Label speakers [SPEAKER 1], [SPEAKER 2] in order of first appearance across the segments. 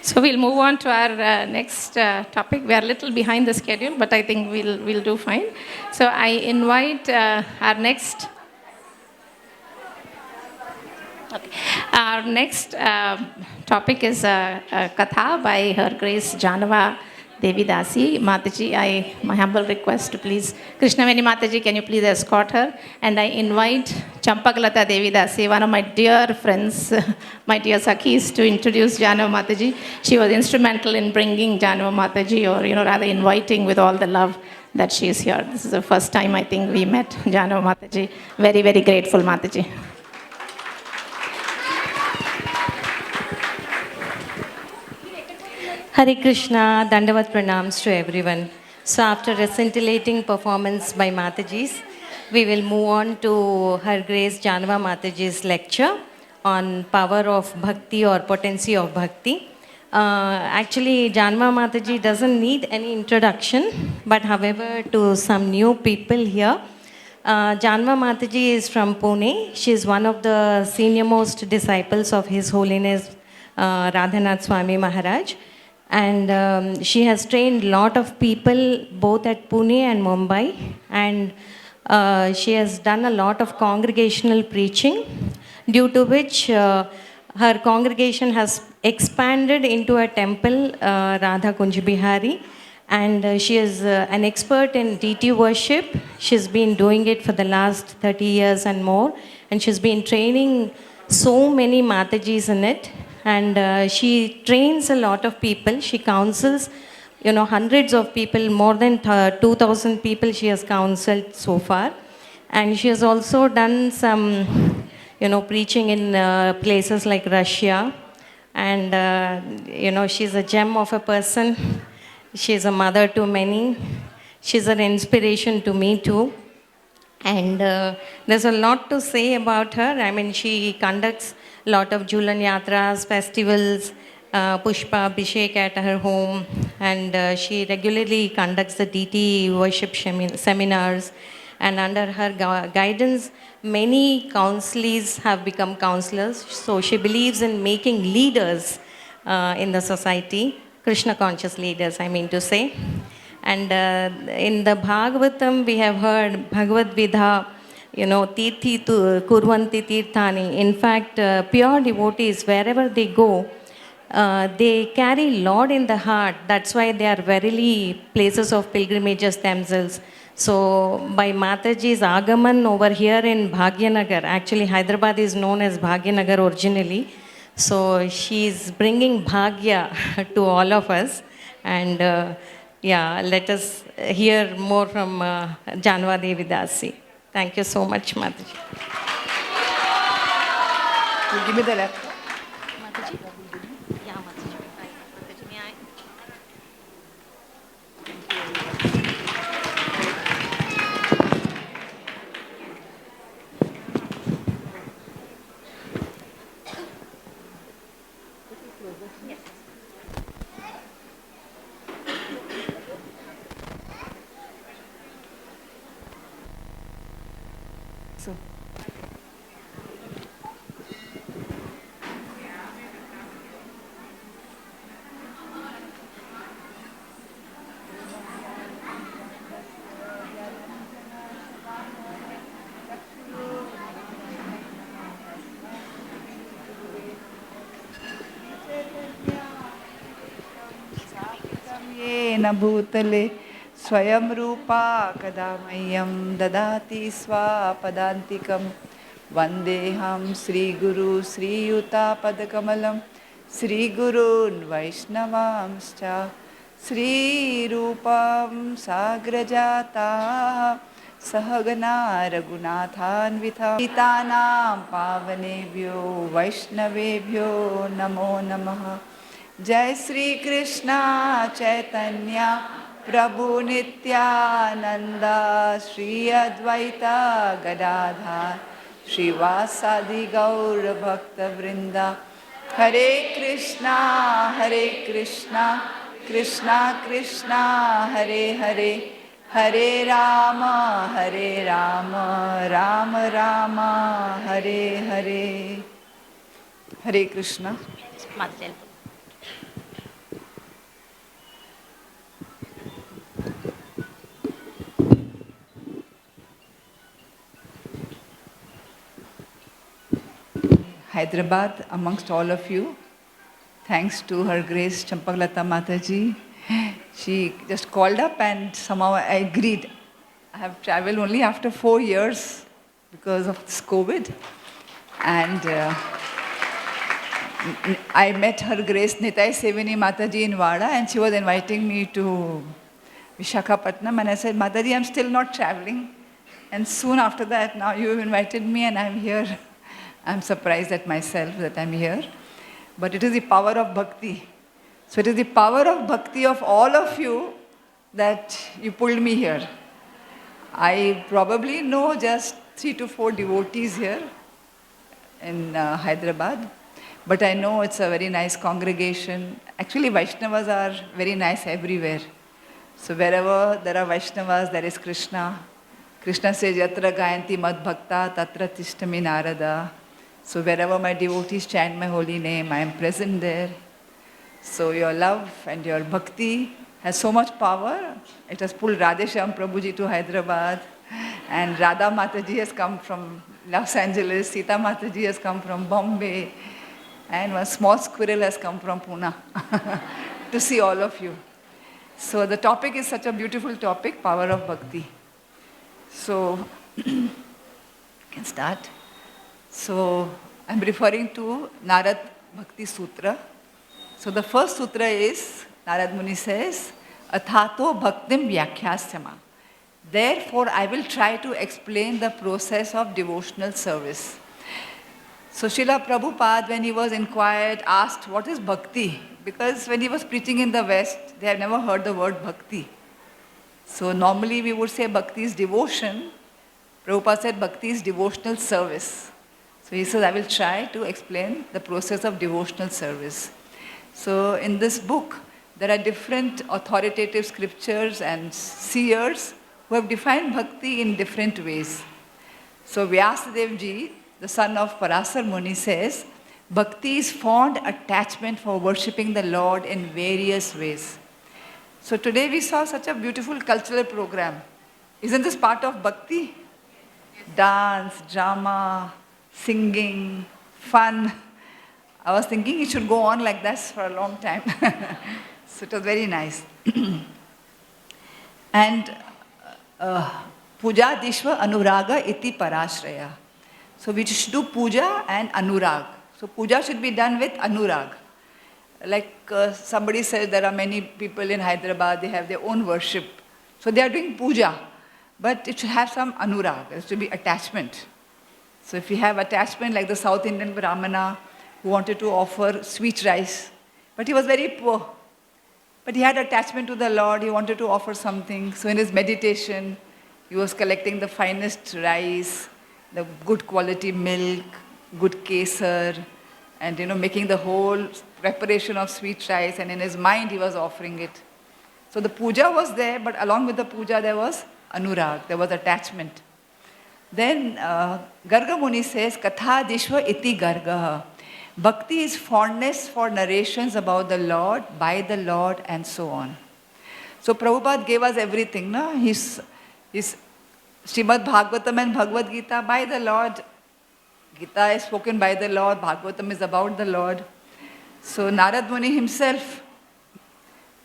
[SPEAKER 1] So we'll move on to our next topic. We are a little behind the schedule, but I think we'll do fine. So I invite our next. Okay. Our next topic is a katha by Her Grace Jahnava Devi Dasi. Mataji, my humble request to please, Krishnaveni Mataji, can you please escort her? And I invite Champakalata Devi Dasi, one of my dear friends, my dear Sakhis, to introduce Jahnava Mataji. She was instrumental in bringing Jahnava Mataji, or rather inviting with all the love that she is here. This is the first time I think we met Jahnava Mataji. Very, very grateful, Mataji.
[SPEAKER 2] Hare Krishna, Dandavat Pranams to everyone. So after a scintillating performance by Mathajis, we will move on to Her Grace Jahnava Mataji's lecture on power of Bhakti or potency of Bhakti. Actually, Jahnava Mataji doesn't need any introduction, but however, to some new people here, Jahnava Mataji is from Pune. She is one of the senior most disciples of His Holiness Radhanath Swami Maharaj. And she has trained a lot of people both at Pune and Mumbai, and she has done a lot of congregational preaching, due to which her congregation has expanded into a temple, Radha Kunj Bihari, and she is an expert in deity worship. She's been doing it for the last 30 years and more, and she's been training so many Matajis in it. And she trains a lot of people. She counsels, hundreds of people, more than 2,000 people she has counseled so far. And she has also done some, preaching in places like Russia. And, she's a gem of a person. She's a mother to many. She's an inspiration to me too. And there's a lot to say about her. I mean, she conducts a lot of Julan Yatras, festivals, Pushpa Abhishek at her home, and she regularly conducts the deity worship seminars. And under her guidance, many counselees have become counselors. So she believes in making leaders in the society, Krishna conscious leaders, I mean to say. And in the Bhagavatam, we have heard Bhagavad Vidha, Tirthi Kurvanti Tirthani. In fact, pure devotees, wherever they go, they carry Lord in the heart. That's why they are verily places of pilgrimages themselves. So by Mataji's Agaman over here in Bhagyanagar, actually Hyderabad is known as Bhagyanagar originally. So she's bringing Bhagya to all of us. And let us hear more from Jahnava Devi Dasi. Thank you so much, Mataji.
[SPEAKER 3] Give me the laptop.
[SPEAKER 2] Mataji? Yeah, Mataji. Mataji, may I? Yes.
[SPEAKER 3] So. येन भूतले स्वयं रूपा कदा मह्यं ददाति स्वापदान्तिकं वन्देऽहं श्रीगुरु श्रीयुतापदकमलं श्रीगुरून् वैष्णवांश्च श्रीरूपं साग्रजाताः सहगना रघुनाथान्विता सीतानां पावनेभ्यो वैष्णवेभ्यो नमो नमः। जय श्री कृष्णा चैतन्य प्रभु नित्यानंद श्री अद्वैता गदाधर श्रीवासादि गौर भक्त वृंदा। हरे कृष्णा कृष्णा कृष्णा हरे हरे, हरे राम राम राम हरे हरे। हरे Krishna. Hyderabad amongst all of you. Thanks to Her Grace Champaklata Mataji. She just called up and somehow I agreed. I have traveled only after 4 years because of this COVID. And I met Her Grace Nitai Sevini Mataji in Vada, and she was inviting me to Visakhapatnam, and I said, Mataji, I'm still not traveling. And soon after that, now you've invited me and I'm here. I'm surprised at myself that I'm here. But it is the power of Bhakti. So it is the power of Bhakti of all of you that you pulled me here. I probably know just 3 to 4 devotees here in Hyderabad. But I know it's a very nice congregation. Actually, Vaishnavas are very nice everywhere. So wherever there are Vaishnavas, there is Krishna. Krishna says, Yatra Gayanti Mad Bhakta Tatra Tishtami Narada. So wherever my devotees chant my holy name, I am present there. So your love and your bhakti has so much power. It has pulled Radheshyam Prabhuji to Hyderabad. And Radha Mataji has come from Los Angeles. Sita Mataji has come from Bombay. And one small squirrel has come from Pune to see all of you. So the topic is such a beautiful topic, power of bhakti. So, can start. So, I'm referring to Narad Bhakti Sutra. So the first sutra is, Narad Muni says, Athato Bhaktim Vyakhyasama. Therefore, I will try to explain the process of devotional service. So Srila Prabhupada, when he was inquired, asked, what is bhakti? Because when he was preaching in the West, they had never heard the word bhakti. So normally we would say bhakti is devotion. Prabhupada said bhakti is devotional service. So he says, I will try to explain the process of devotional service. So in this book, there are different authoritative scriptures and seers who have defined bhakti in different ways. So Vyasadeva ji, the son of Parasar Muni, says, bhakti is fond attachment for worshipping the Lord in various ways. So today we saw such a beautiful cultural program. Isn't this part of bhakti? Dance, drama, singing, fun. I was thinking it should go on like this for a long time. So it was very nice. And Puja Dishva Anuraga Iti Parashraya. So we should do puja and anurag. So puja should be done with anurag. Like somebody said, there are many people in Hyderabad, they have their own worship. So they are doing puja, but it should have some anurag. There should be attachment. So if you have attachment like the South Indian Brahmana who wanted to offer sweet rice, but he was very poor. But he had attachment to the Lord, he wanted to offer something. So in his meditation, he was collecting the finest rice, the good quality milk, good kesar, and making the whole preparation of sweet rice, and in his mind he was offering it. So the puja was there, but along with the puja there was anurag, there was attachment. Then Garga Muni says, Katha Dishva Iti Gargaha. Bhakti is fondness for narrations about the Lord, by the Lord, and so on. So Prabhupada gave us everything, no? His Srimad Bhagavatam and Bhagavad Gita by the Lord. Gita is spoken by the Lord, Bhagavatam is about the Lord. So Narad Muni himself,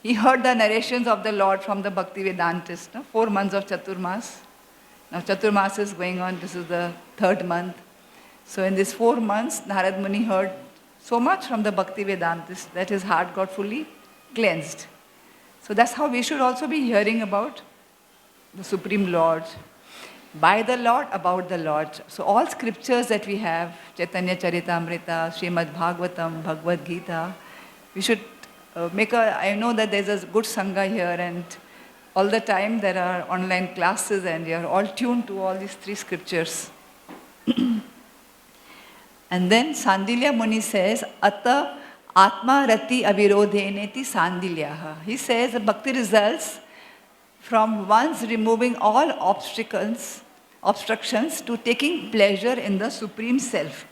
[SPEAKER 3] he heard the narrations of the Lord from the Bhakti Vedantists. 4 months of Chaturmas. Now Chaturmas is going on, this is the 3rd month. So in these 4 months, Narad Muni heard so much from the Bhakti Vedantists that his heart got fully cleansed. So that's how we should also be hearing about the Supreme Lord, by the Lord, about the Lord. So all scriptures that we have, Chaitanya Charitamrita, Srimad Bhagavatam, Bhagavad Gita, we should I know that there's a good Sangha here, and all the time there are online classes and we are all tuned to all these 3 scriptures. And then Sandilya Muni says, Ata Atma Rati Avirodheneti Sandilyaha. He says that bhakti results from one's removing all obstructions to taking pleasure in the Supreme Self.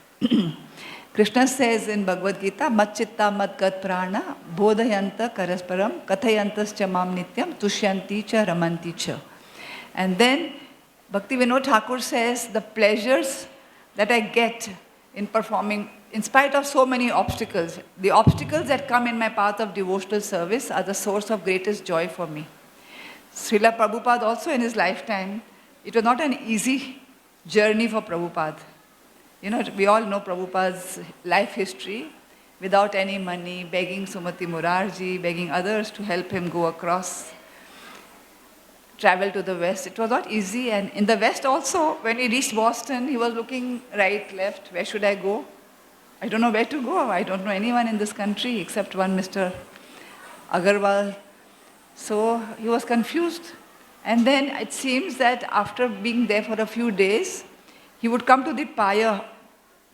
[SPEAKER 3] Krishna says in Bhagavad Gita, Matchitta Matgat Prana, Bodhayanta Karasparam, Kathayantas Chamam Nityam, Tushyanti Cha Ramanti Cha. And then Bhakti Vinod Thakur says, the pleasures that I get in performing in spite of so many obstacles, the obstacles that come in my path of devotional service are the source of greatest joy for me. Srila Prabhupada also in his lifetime, it was not an easy journey for Prabhupada. You know, we all know Prabhupada's life history. Without any money, begging Sumati Murarji, begging others to help him go across, travel to the West. It was not easy. And in the West also, when he reached Boston, he was looking right, left, where should I go? I don't know where to go. I don't know anyone in this country except one Mr. Agarwal. So he was confused. And then it seems that after being there for a few days, he would come to the pier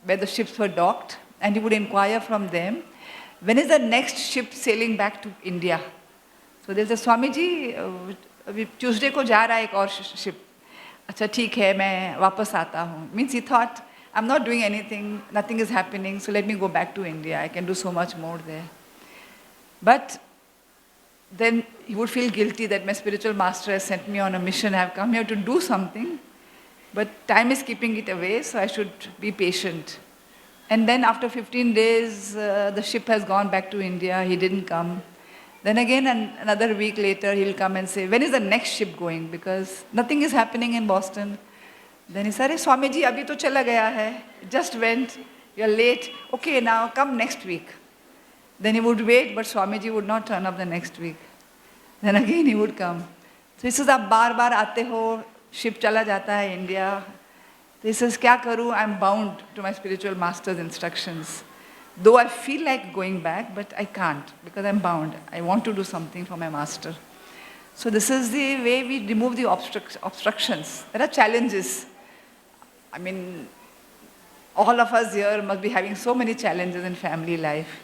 [SPEAKER 3] where the ships were docked, and he would inquire from them, when is the next ship sailing back to India? So they said, Swamiji, Tuesday ko ja raha hai ek aur ship. Acha theek hai, main wapas aata hu. Means he thought, I'm not doing anything, nothing is happening, so let me go back to India. I can do so much more there. But then he would feel guilty that my spiritual master has sent me on a mission. I have come here to do something, but time is keeping it away, so I should be patient. And then after 15 days, the ship has gone back to India. He didn't come. Then again, another week later, he'll come and say, when is the next ship going? Because nothing is happening in Boston. Then he said, Swamiji, abhi to chala gaya hai. It just went. You're late. Okay, now come next week. Then he would wait, but Swamiji would not turn up the next week. Then again he would come. So he says, आप बार बार आते हो, ship चला जाता है India. He says, क्या करूँ? I'm bound to my spiritual master's instructions. Though I feel like going back, but I can't because I'm bound. I want to do something for my master. So this is the way we remove the obstructions. There are challenges. I mean, all of us here must be having so many challenges in family life.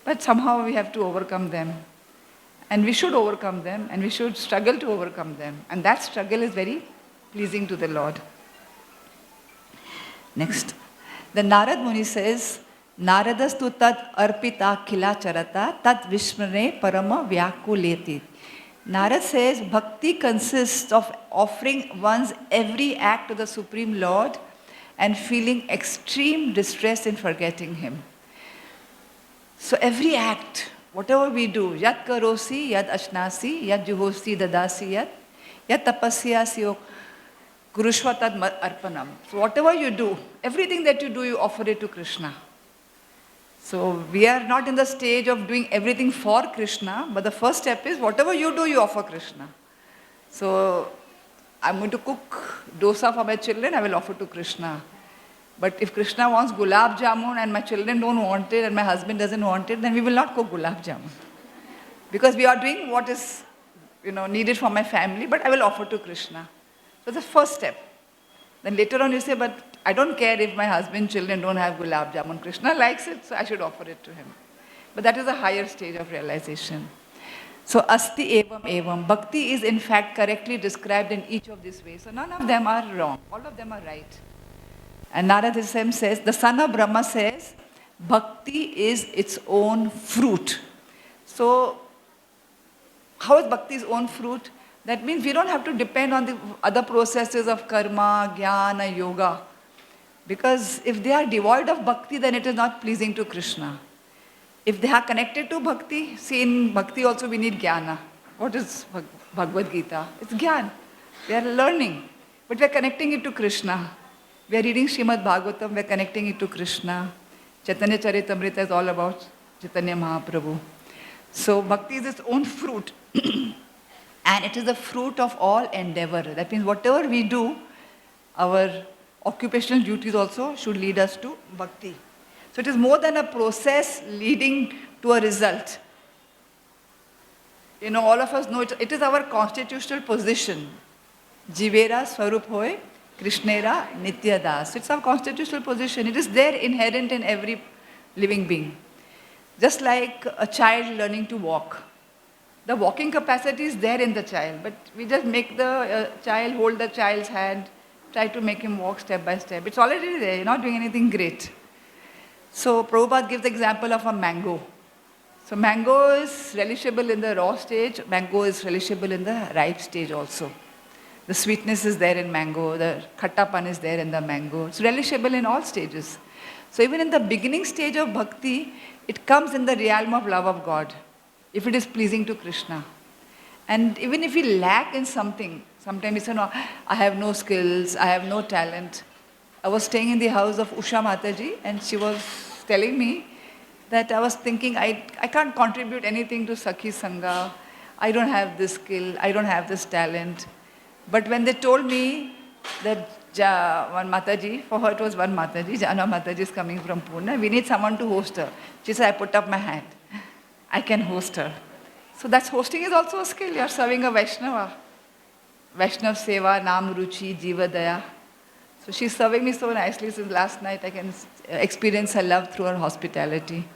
[SPEAKER 3] But somehow we have to overcome them. And we should overcome them, and we should struggle to overcome them. And that struggle is very pleasing to the Lord. Next. The Narad Muni says, Naradastu tat arpita khila charata tat vishmane parama vyakuleti. Narad says, Bhakti consists of offering one's every act to the Supreme Lord and feeling extreme distress in forgetting Him. So every act, whatever we do, yat karosi, yat ashnasi, yat juhosi dadasi, yat tapasyasi kurushvatad arpanam. So whatever you do, everything that you do, you offer it to Krishna. So we are not in the stage of doing everything for Krishna, but the first step is whatever you do, you offer Krishna. So I'm going to cook dosa for my children, I will offer to Krishna. But if Krishna wants gulab jamun and my children don't want it and my husband doesn't want it, then we will not cook gulab jamun. Because we are doing what is needed for my family, but I will offer to Krishna. So the first step. Then later on you say, but I don't care if my husband, children don't have gulab jamun. Krishna likes it, so I should offer it to him. But that is a higher stage of realization. So asti evam evam. Bhakti is in fact correctly described in each of these ways. So none of them are wrong. All of them are right. And Narad says, the son of Brahma says, Bhakti is its own fruit. So how is Bhakti's own fruit? That means we don't have to depend on the other processes of karma, jnana, yoga. Because if they are devoid of bhakti, then it is not pleasing to Krishna. If they are connected to bhakti, see in bhakti also we need jnana. What is Bhagavad Gita? It's jnana. We are learning. But we are connecting it to Krishna. We are reading Srimad Bhagavatam, we are connecting it to Krishna. Chaitanya Charitamrita is all about Chaitanya Mahaprabhu. So bhakti is its own fruit. And it is the fruit of all endeavor. That means whatever we do, our occupational duties also should lead us to bhakti. So it is more than a process leading to a result. All of us know it is our constitutional position. Jivera Swarup Hoy, Krishnera Nitya Das. It's our constitutional position. It is there inherent in every living being. Just like a child learning to walk. The walking capacity is there in the child, but we just make the child hold the child's hand, try to make him walk step by step. It's already there, you're not doing anything great. So Prabhupada gives the example of a mango. So mango is relishable in the raw stage, mango is relishable in the ripe stage also. The sweetness is there in mango, the khattapan is there in the mango. It's relishable in all stages. So even in the beginning stage of bhakti, it comes in the realm of love of God, if it is pleasing to Krishna. And even if we lack in something, sometimes we say, no, I have no skills, I have no talent. I was staying in the house of Usha Mataji, and she was telling me that I was thinking, I can't contribute anything to Sakhi Sanga. I don't have this skill, I don't have this talent. But when they told me that one Mataji, for her it was one Mataji, Jahnava Mataji is coming from Pune, we need someone to host her. She said, I put up my hand. I can host her. So that's hosting is also a skill. You're serving a Vaishnava. Vaishnav Seva, Nam Ruchi, Jiva Daya. So she's serving me so nicely since last night. I can experience her love through her hospitality.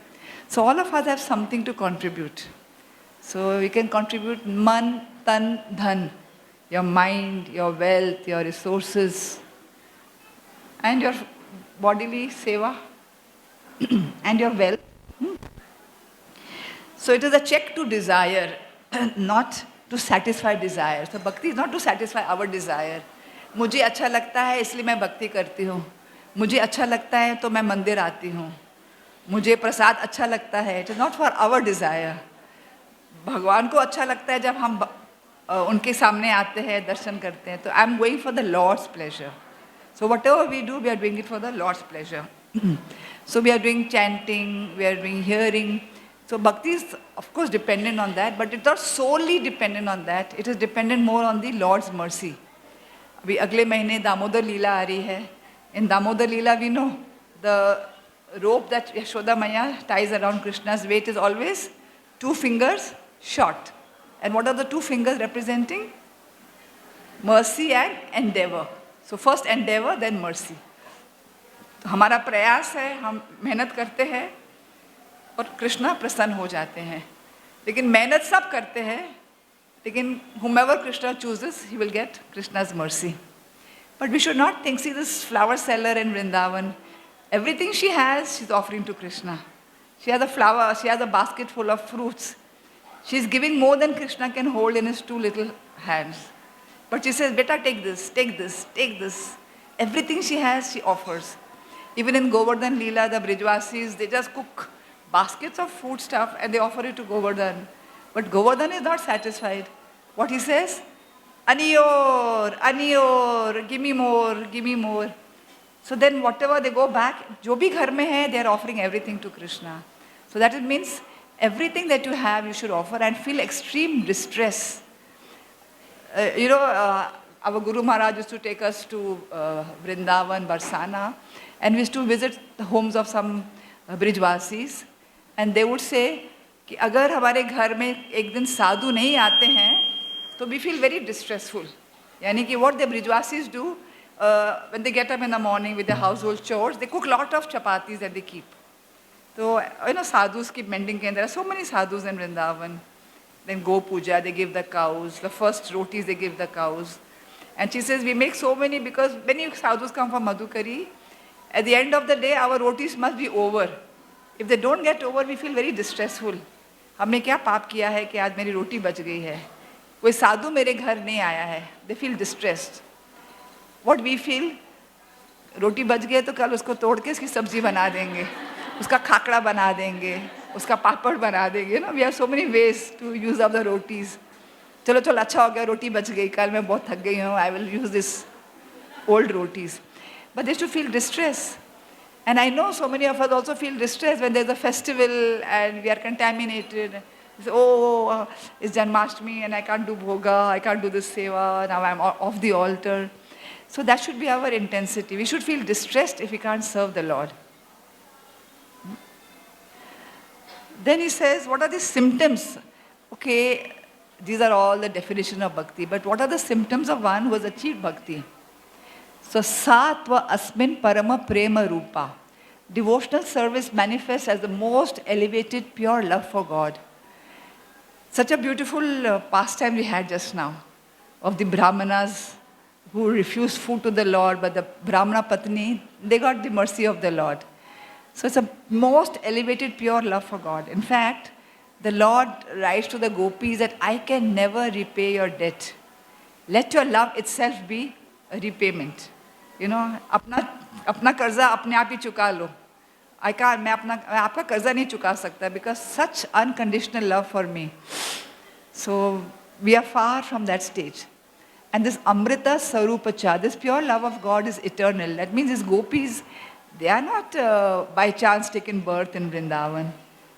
[SPEAKER 3] So all of us have something to contribute. So we can contribute man, tan, dhan. Your mind, your wealth, your resources, and your bodily seva, and your wealth. So it is a check to desire, not to satisfy desire. So bhakti is not to satisfy our desire. मुझे अच्छा लगता है इसलिए मैं भक्ति करती हूँ. मुझे अच्छा लगता है तो मैं मंदिर आती हूँ. मुझे प्रसाद अच्छा लगता है. It is not for our desire. भगवान को अच्छा लगता है जब हम उनके सामने आते हैं, दर्शन करते हैं. तो I am going for the Lord's pleasure. So whatever we do, we are doing it for the Lord's pleasure. So we are doing chanting, we are doing hearing. So bhakti is of course dependent on that, but it's not solely dependent on that. It is dependent more on the Lord's mercy. अभी अगले महीने दामोदर लीला आ रही है. In Damodar Leela, we know the rope that Yashoda Maya ties around Krishna's waist is always 2 fingers short. And what are the 2 fingers representing? Mercy and endeavor. So first endeavor, then mercy. तो हमारा प्रयास है, हम मेहनत करते हैं और कृष्णा प्रसन्न हो जाते हैं. लेकिन मेहनत सब करते हैं, लेकिन whomever Krishna chooses, he will get Krishna's mercy. But we should not think, see this flower seller in Vrindavan, everything she has, she's offering to Krishna. She has a flower, she has a basket full of fruits. She's giving more than Krishna can hold in his 2 little hands. But she says, beta, take this, take this, take this. Everything she has, she offers. Even in Govardhan Leela, the Brijvasis, they just cook baskets of food stuff and they offer it to Govardhan. But Govardhan is not satisfied. What he says? Aniyor, Aniyor, give me more, give me more. So then whatever they go back, jo bhi ghar mein hai, they are offering everything to Krishna. So that it means everything that you have, you should offer and feel extreme distress. Our Guru Maharaj used to take us to Vrindavan, Barsana, and we used to visit the homes of some Brijvasis, and they would say कि अगर हमारे घर में एक दिन साधु नहीं आते हैं, तो we feel very distressful. यानी कि what the Brijvasis do, when they get up in the morning with their household chores, they cook lot of chapatis that they keep. So, sadhus keep mending, and there are so many sadhus in Vrindavan. Then go puja, they give the cows. The first rotis, they give the cows. And she says, we make so many because many sadhus come from Madhukari. At the end of the day, our rotis must be over. If they don't get over, we feel very distressful. हमने क्या पाप किया है कि आज मेरी रोटी बच गई है. कोई साधु मेरे घर नहीं आया है. They feel distressed. What we feel, रोटी बच गई तो कल उसको तोड़ के इसकी सब्जी बना देंगे, उसका खाकड़ा बना देंगे, उसका पापड़ बना देंगे. We have so many ways to use up the rotis. चलो चलो अच्छा हो गया, रोटी बच गई, कल मैं बहुत थक गई हूँ, I will use this old rotis. But they should feel distress. And I know so many of us also feel distressed when there's a festival and we are contaminated. We say, it's Janmashtami and I can't do bhoga, I can't do this seva, now I'm off the altar. So that should be our intensity. We should feel distressed if we can't serve the Lord. Then he says, what are the symptoms? Okay, these are all the definition of bhakti, but what are the symptoms of one who has achieved bhakti? So, Satva Asmin Parama Prema Rupa. Devotional service manifests as the most elevated, pure love for God. Such a beautiful pastime we had just now of the Brahmanas who refused food to the Lord, but the Brahmana Patni, they got the mercy of the Lord. So it's a most elevated, pure love for God. In fact, the Lord writes to the gopis that I can never repay your debt. Let your love itself be a repayment. अपना कर्जा अपने आप ही चुका लो. I can't, मैं आपका कर्जा नहीं चुका सकता, because such unconditional love for me. So we are far from that stage. And this Amrita Sarupacha, this pure love of God is eternal. That means these gopis, they are not by chance taken birth in Vrindavan.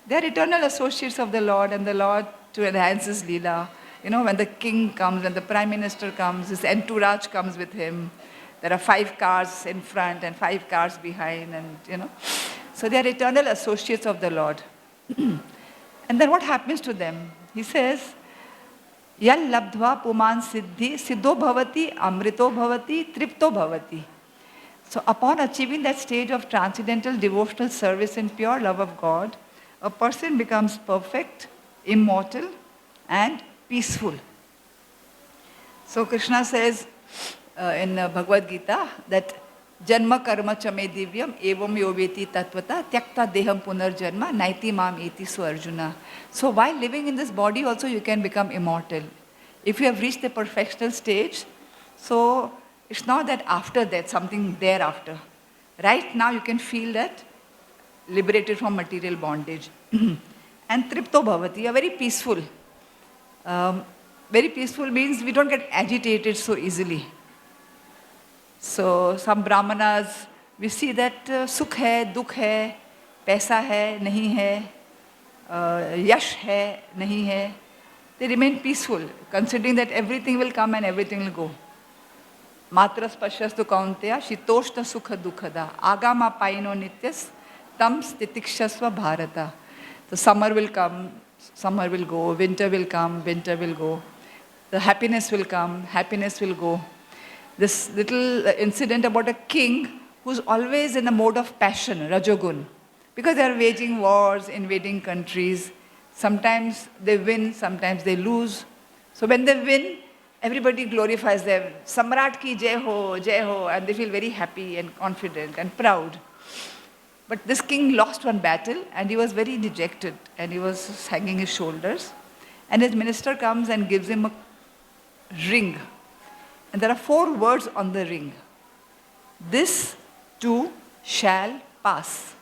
[SPEAKER 3] They are eternal associates of the Lord, and the Lord to enhance his Leela. You know, when the king comes, when the prime minister comes, his entourage comes with him. There are 5 cars in front and 5 cars behind, and you know. So they are eternal associates of the Lord. And then what happens to them? He says, Yal labdhva puman siddhi siddho bhavati amrito bhavati tripto bhavati. So upon achieving that stage of transcendental devotional service and pure love of God, a person becomes perfect, immortal, and peaceful. So Krishna says in Bhagavad Gita that Janma karma chame divyam evam yoveti tatvata tyakta deham punarjanma naiti mam eti so Arjuna. So while living in this body also you can become immortal. If you have reached the perfectional stage, so it's not that after that, something thereafter. Right now you can feel that liberated from material bondage. And tripto bhavati, you are very peaceful. Very peaceful means we don't get agitated so easily. So some brahmanas, we see that sukh hai, dukh hai, paisa hai, nahi hai, yash hai, nahi hai. They remain peaceful, considering that everything will come and everything will go. Matra spashastu kaunteya shitoshna sukha dukhada agama paino nityas tam stitikshasva bharata. The summer will come, summer will go, winter will come, winter will go. The happiness will come, happiness will go. This little incident about a king who's always in a mode of passion, rajogun, because they are waging wars, invading countries. Sometimes they win, sometimes they lose. So when they win, everybody glorifies them. Samrat ki jai ho, and they feel very happy and confident and proud. But this king lost one battle and he was very dejected and he was hanging his shoulders. And his minister comes and gives him a ring. And there are 4 words on the ring. This too shall pass.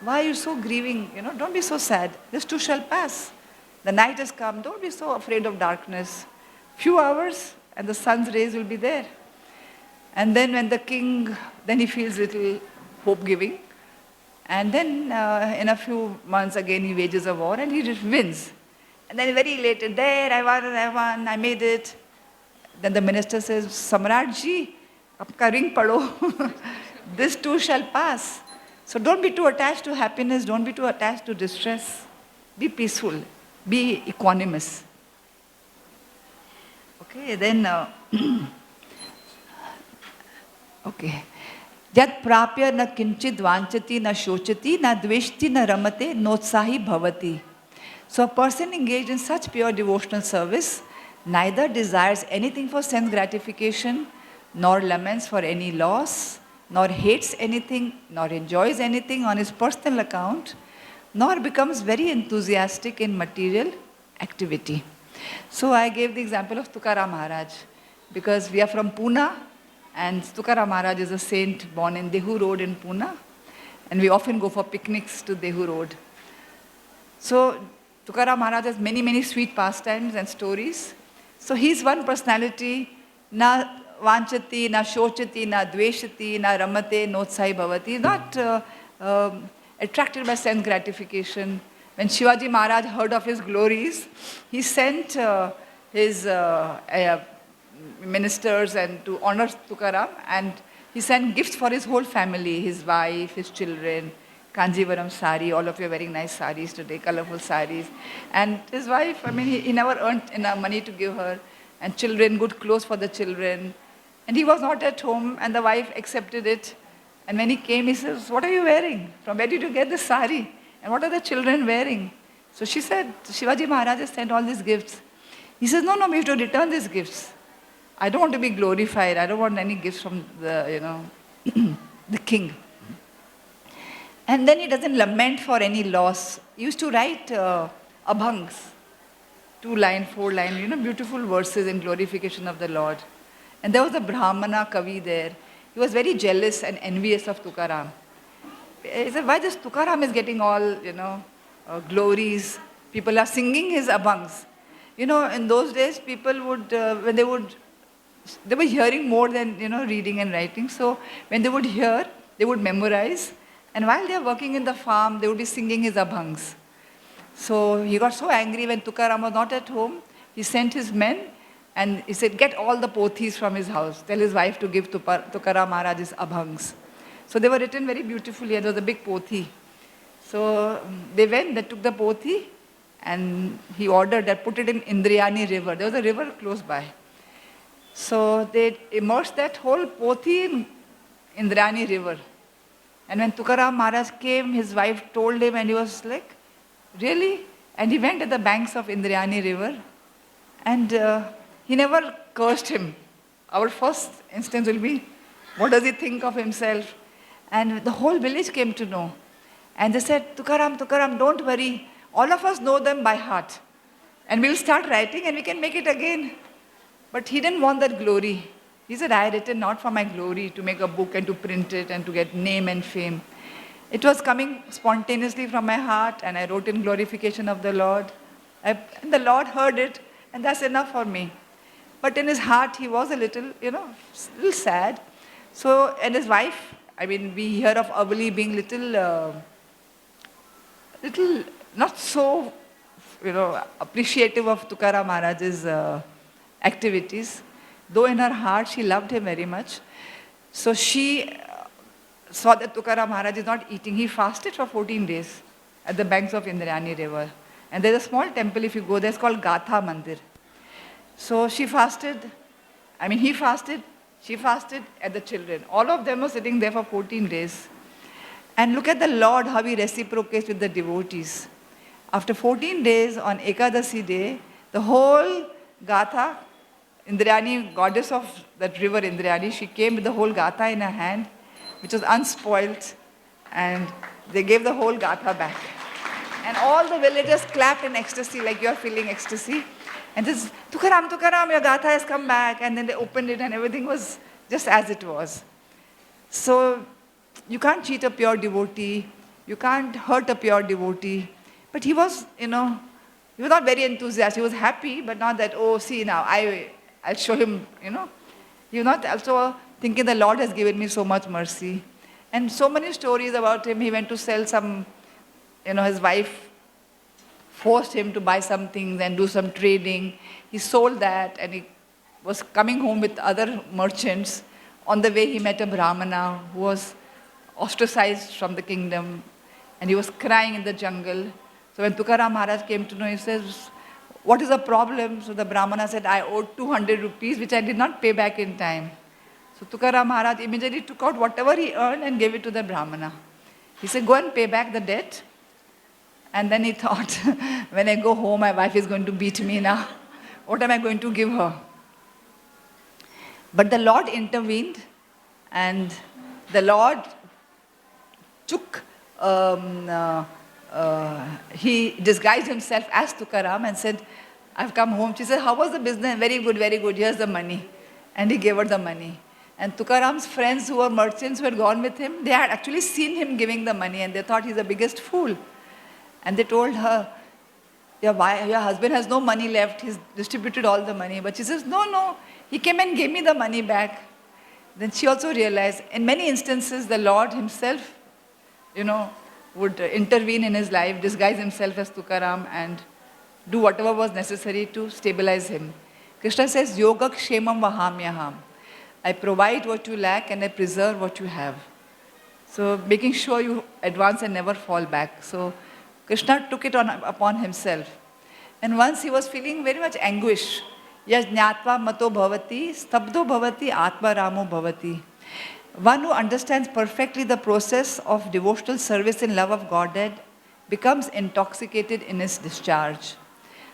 [SPEAKER 3] Why are you so grieving? You know, don't be so sad. This too shall pass. The night has come. Don't be so afraid of darkness. Few hours and the sun's rays will be there. And then when the king, then he feels little hope-giving. And then in a few months again he wages a war and he just wins. And then very elated, there I won, I made it. Then the minister says, Samrat ji, apka ring pado. This too shall pass. So don't be too attached to happiness, don't be too attached to distress. Be peaceful, be equanimous. Okay, then, okay. Yat prapya na kinchid vanchati na shochati na dveshti na ramate notsahi bhavati. So a person engaged in such pure devotional service neither desires anything for sense gratification, nor laments for any loss, nor hates anything, nor enjoys anything on his personal account, nor becomes very enthusiastic in material activity. So I gave the example of Tukaram Maharaj, because we are from Pune, and Tukaram Maharaj is a saint born in Dehu Road in Pune, and we often go for picnics to Dehu Road. So Tukaram Maharaj has many, many sweet pastimes and stories. So he's one personality, na vanchati, na shochati, na dveshati, na ramate, notsai bhavati, not attracted by sense gratification. When Shivaji Maharaj heard of his glories, he sent his ministers and to honor Tukaram, and he sent gifts for his whole family, his wife, his children, Kanjivaram sari, all of you are wearing nice saris today, colorful saris. And his wife, I mean, he never earned enough money to give her. And children, good clothes for the children. And he was not at home, and the wife accepted it. And when he came, he says, what are you wearing? From where did you get this sari? And what are the children wearing? So she said, Shivaji Maharaj has sent all these gifts. He says, no, we have to return these gifts. I don't want to be glorified. I don't want any gifts from the, the king. And then he doesn't lament for any loss. He used to write abhangs, 2-line, 4-line, beautiful verses in glorification of the Lord. And there was a Brahmana Kavi there. He was very jealous and envious of Tukaram. He said, why this Tukaram is getting all, glories? People are singing his abhangs. In those days, people would, they were hearing more than, reading and writing. So when they would hear, they would memorize. And while they are working in the farm, they would be singing his abhangs. So he got so angry when Tukaram was not at home. He sent his men and he said, get all the pothis from his house. Tell his wife to give Tukaram Maharaj his abhangs. So they were written very beautifully, and there was a big pothi. So they went, they took the pothi, and he ordered that put it in Indriyani river. There was a river close by. So they immersed that whole pothi in Indriyani river. And when Tukaram Maharaj came, his wife told him, and he was like, really? And he went at the banks of Indriyani river, and he never cursed him. Our first instance will be, what does he think of himself? And the whole village came to know. And they said, Tukaram, don't worry. All of us know them by heart. And we'll start writing and we can make it again. But he didn't want that glory. He said, I had written not for my glory, to make a book and to print it and to get name and fame. It was coming spontaneously from my heart, and I wrote in glorification of the Lord. And the Lord heard it, and that's enough for me. But in his heart, he was a little, little sad. So, and his wife, we hear of Avali being little not so, appreciative of Tukaram Maharaj's activities. Though in her heart, she loved him very much. So she saw that Tukaram Maharaj is not eating. He fasted for 14 days at the banks of Indrayani river. And there's a small temple, if you go there, it's called Gatha Mandir. So she fasted, he fasted, she fasted at the children. All of them were sitting there for 14 days. And look at the Lord, how he reciprocates with the devotees. After 14 days on Ekadasi day, the whole Gatha, Indrayani, goddess of that river Indrayani, she came with the whole Gatha in her hand, which was unspoilt, and they gave the whole Gatha back. And all the villagers clapped in ecstasy, like you're feeling ecstasy. And this, Tukaram, your Gatha has come back. And then they opened it and everything was just as it was. So you can't cheat a pure devotee. You can't hurt a pure devotee. But he was, he was not very enthusiastic. He was happy, but not that, oh, see now, I'll show him, He was not also thinking the Lord has given me so much mercy. And so many stories about him. He went to sell some, his wife forced him to buy some things and do some trading. He sold that and he was coming home with other merchants. On the way he met a Brahmana who was ostracized from the kingdom, and he was crying in the jungle. So when Tukaram Maharaj came to know, he says, what is the problem? So the Brahmana said, I owed 200 rupees which I did not pay back in time. So Tukaram Maharaj immediately took out whatever he earned and gave it to the Brahmana. He said, go and pay back the debt. And then he thought, when I go home, my wife is going to beat me now. What am I going to give her? But the Lord intervened, and the Lord took, he disguised himself as Tukaram and said, I've come home. She said, how was the business? Very good, here's the money. And he gave her the money. And Tukaram's friends who were merchants who had gone with him, they had actually seen him giving the money, and they thought he's the biggest fool. And they told her, your husband has no money left, he's distributed all the money. But she says, no, he came and gave me the money back. Then she also realized, in many instances, the Lord himself, would intervene in his life, disguise himself as Tukaram, and do whatever was necessary to stabilize him. Krishna says, Yoga kshemam vahamyaham. I provide what you lack and I preserve what you have. So making sure you advance and never fall back. So Krishna took it upon himself. And once he was feeling very much anguish. Yas jnatva mato bhavati, stabdo bhavati, atma ramo bhavati. One who understands perfectly the process of devotional service in love of Godhead becomes intoxicated in his discharge.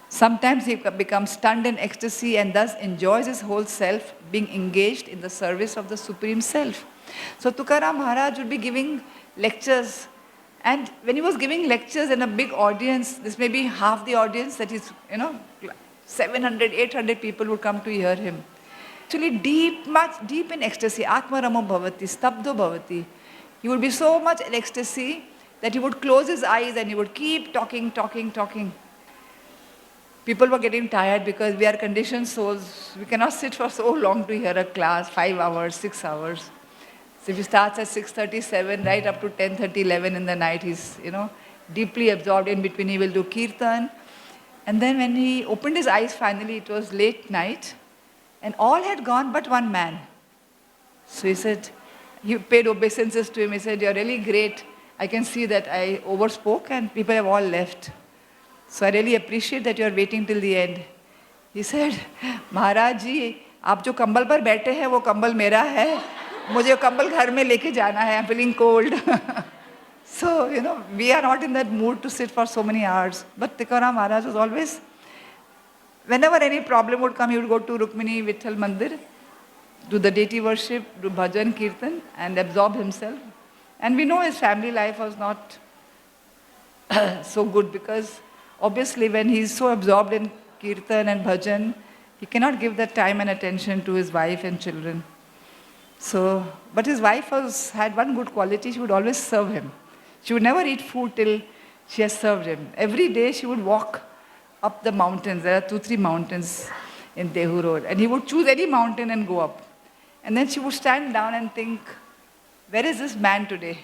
[SPEAKER 3] Sometimes he becomes stunned in ecstasy and thus enjoys his whole self being engaged in the service of the Supreme Self. So Tukaram Maharaj would be giving lectures, and when he was giving lectures in a big audience, this may be half the audience, that is, 700, 800 people would come to hear him. Actually much deep in ecstasy, Atma Ramo Bhavati, Stabdo Bhavati. He would be so much in ecstasy that he would close his eyes and he would keep talking, talking, talking. People were getting tired because we are conditioned souls. We cannot sit for so long to hear a class, 5 hours, 6 hours. So if he starts at 6:37, right up to 10:30, 11 in the night, he's, deeply absorbed. In between, he will do kirtan. And then when he opened his eyes finally, it was late night, and all had gone but one man. So he said, he paid obeisances to him. He said, "You're really great. I can see that I overspoke and people have all left. So I really appreciate that you're waiting till the end." He said, "Maharaj ji, आप जो कंबल पर बैठे हैं वो कंबल मेरा है. मुझे कंबल घर में लेके जाना है. I'm feeling cold." So, we are not in that mood to sit for so many hours. But Tikaram Maharaj was always, whenever any problem would come, he would go to Rukmini Vitthal Mandir, do the deity worship, do bhajan, kirtan, and absorb himself. And we know his family life was not so good because obviously when he's so absorbed in kirtan and bhajan, he cannot give that time and attention to his wife and children. So, but his wife had one good quality, she would always serve him. She would never eat food till she has served him. Every day she would walk up the mountains. There are 2-3 mountains in Dehu Road. And he would choose any mountain and go up. And then she would stand down and think, where is this man today?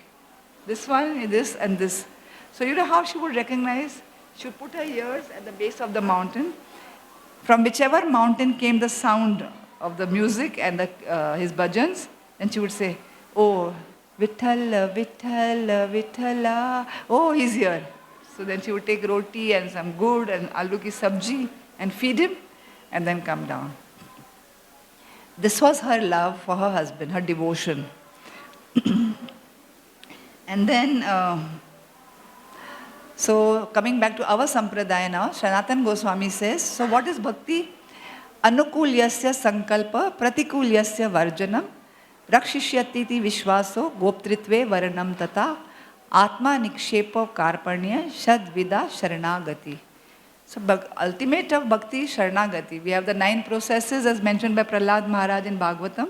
[SPEAKER 3] This one, this and this. So you know how she would recognize? She would put her ears at the base of the mountain. From whichever mountain came the sound of the music and his bhajans, and she would say, "Oh, Vitthal, Vitthal, Vithala. Oh, he's here." So then she would take roti and some good and aloo ki sabji and feed him and then come down. This was her love for her husband, her devotion. And then, so coming back to our sampradaya now, Sanatana Goswami says, so what is bhakti? Anukulyasya sankalpa pratikulyasya varjanam rakshishyatiti vishvaso goptritve varanam tata atma nikshepa karpanya shadvida sharanagati. So ultimate of bhakti is sharanagati. We have the 9 processes as mentioned by Prahlad Maharaj in Bhagavatam.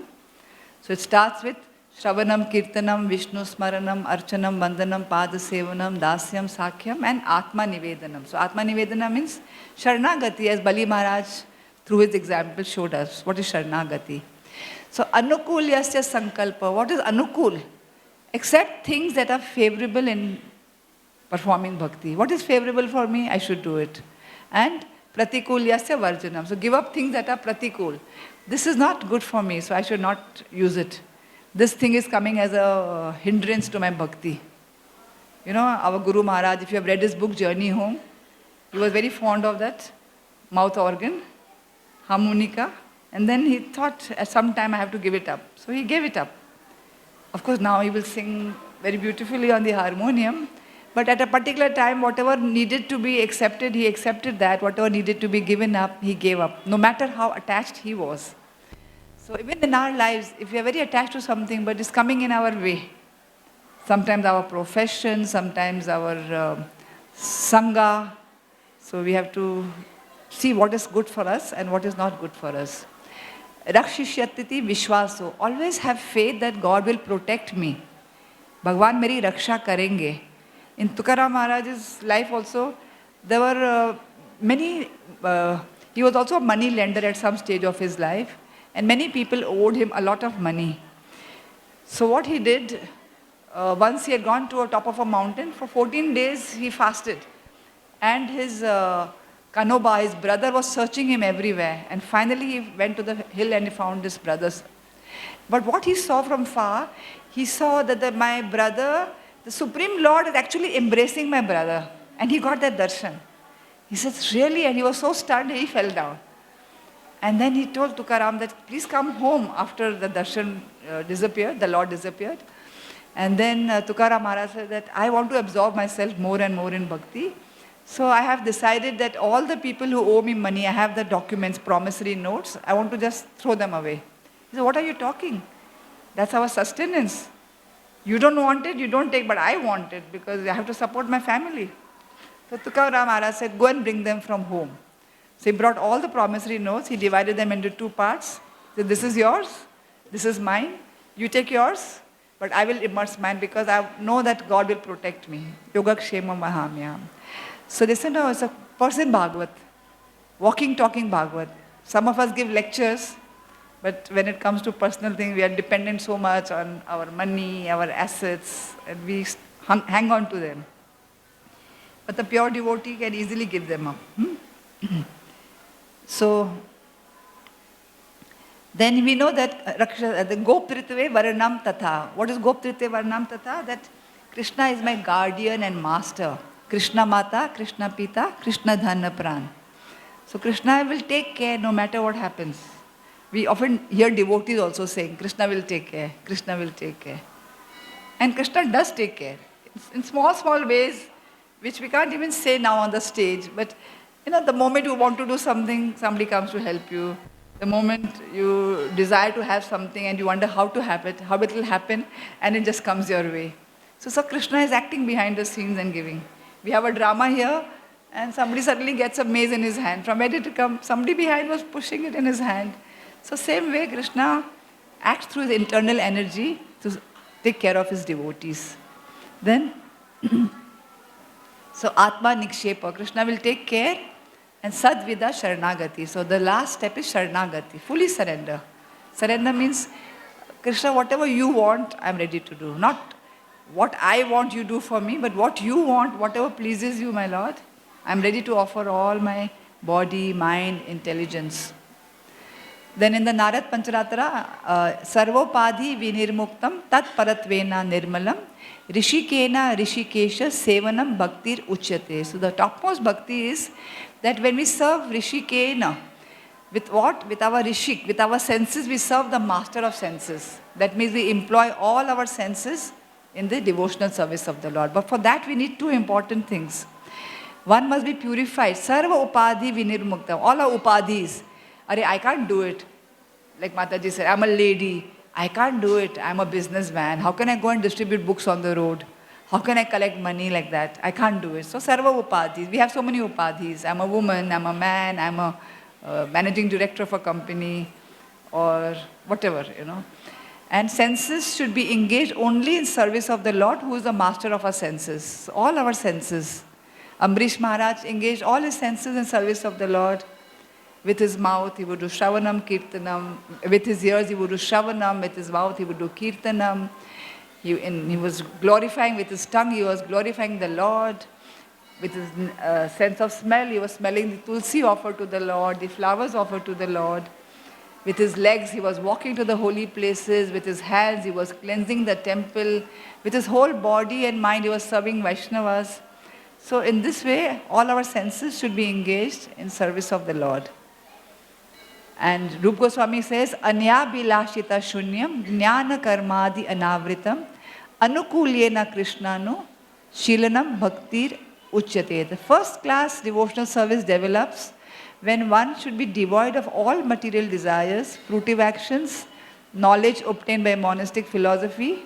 [SPEAKER 3] So it starts with Shravanam, Kirtanam, Vishnu Smaranam, Archanam, Vandanam, Padasevanam, Dasyam, Sakhyam and Atma Nivedanam. So Atma Nivedana means Sharanagati, as Bali Maharaj through his example showed us. What is Sharanagati? So Anukulyasya Sankalpa. What is Anukul? Accept things that are favorable in performing bhakti. What is favorable for me? I should do it. And Pratikulyasya Varjanam. So give up things that are pratikul. This is not good for me, so I should not use it. This thing is coming as a hindrance to my bhakti. You know, our Guru Maharaj, if you have read his book, Journey Home, he was very fond of that mouth organ, harmonica, and then he thought at some time I have to give it up. So he gave it up. Of course, now he will sing very beautifully on the harmonium, but at a particular time, whatever needed to be accepted, he accepted that. Whatever needed to be given up, he gave up, no matter how attached he was. So even in our lives, if we are very attached to something, but it's coming in our way, sometimes our profession, sometimes our Sangha, so we have to see what is good for us and what is not good for us. Rakshishyatiti Vishwaso. Always have faith that God will protect me. Bhagwan meri raksha karenge. In Tukaram Maharaj's life also, there were many, he was also a money lender at some stage of his life, and many people owed him a lot of money. So what he did, once he had gone to the top of a mountain, for 14 days he fasted. And his Kanoba, his brother, was searching him everywhere. And finally he went to the hill and he found his brothers. But what he saw from far, he saw that my brother, the Supreme Lord, is actually embracing my brother. And he got that darshan. He said, really? And he was so stunned, he fell down. And then he told Tukaram that, please come home after the darshan disappeared, the Lord disappeared. And then Tukaram Maharaj said that I want to absorb myself more and more in bhakti. So I have decided that all the people who owe me money, I have the documents, promissory notes, I want to just throw them away. He said, what are you talking? That's our sustenance. You don't want it, you don't take, but I want it because I have to support my family. So Tukaram Maharaj said, go and bring them from home. So he brought all the promissory notes, he divided them into 2 parts. He said, this is yours, this is mine, you take yours, but I will immerse mine because I know that God will protect me. Yoga Kshema Mahamyam. So listen to it's a person Bhagavad, walking, talking Bhagavad. Some of us give lectures, but when it comes to personal things, we are dependent so much on our money, our assets, and we hang on to them. But the pure devotee can easily give them up. So, then we know that the Gopritve Varanam Tatha. What is Gopritve Varanam Tatha? That Krishna is my guardian and master. Krishna Mata, Krishna Pita, Krishna Dhanna Pran. So Krishna will take care no matter what happens. We often hear devotees also saying, Krishna will take care, Krishna will take care. And Krishna does take care. In small, small ways, which we can't even say now on the stage. But the moment you want to do something, somebody comes to help you. The moment you desire to have something and you wonder how to have it, how it will happen, and it just comes your way. So Krishna is acting behind the scenes and giving. We have a drama here, and somebody suddenly gets a mace in his hand. From where did it come? Somebody behind was pushing it in his hand. So same way, Krishna acts through his internal energy to take care of his devotees. Then, so Atma Nikshepa, Krishna will take care, and Sadvida Sharanagati. So the last step is Sharanagati, fully surrender. Surrender means, Krishna, whatever you want, I'm ready to do. Not what I want you do for me, but what you want, whatever pleases you, my Lord, I'm ready to offer all my body, mind, intelligence. Then in the Narad Pancharatra, Sarvopadhi Vinirmuktam Tat Paratvena Nirmalam Rishikena Rishikesha Sevanam Bhaktir Uchyate. So the topmost bhakti is that when we serve Rishikena, with what? With our Rishik, with our senses, we serve the master of senses. That means we employ all our senses in the devotional service of the Lord. But for that we need two important things. One must be purified. Sarva Upadhi Vinirmuktam. All our upadhis. I can't do it. Like Mataji said, I'm a lady. I can't do it. I'm a businessman. How can I go and distribute books on the road? How can I collect money like that? I can't do it. So Sarva Upadhis. We have so many upadhis. I'm a woman, I'm a man, I'm a managing director of a company, or whatever, And senses should be engaged only in service of the Lord, who is the master of our senses. All our senses. Ambrish Maharaj engaged all his senses in service of the Lord. With his mouth, he would do Shravanam, Kirtanam. With his ears, he would do Shravanam. With his mouth, he would do Kirtanam. He was glorifying with his tongue, he was glorifying the Lord. With his sense of smell, he was smelling the tulsi offered to the Lord, the flowers offered to the Lord. With his legs, he was walking to the holy places. With his hands, he was cleansing the temple. With his whole body and mind, he was serving Vaishnavas. So in this way, all our senses should be engaged in service of the Lord. And Rup Goswami says, Anya bilashita shunyam jnana karmadi anavritam anukulyena krishnanu shilanam bhaktir uchyate. The first class devotional service develops when one should be devoid of all material desires, fruitive actions, knowledge obtained by monastic philosophy,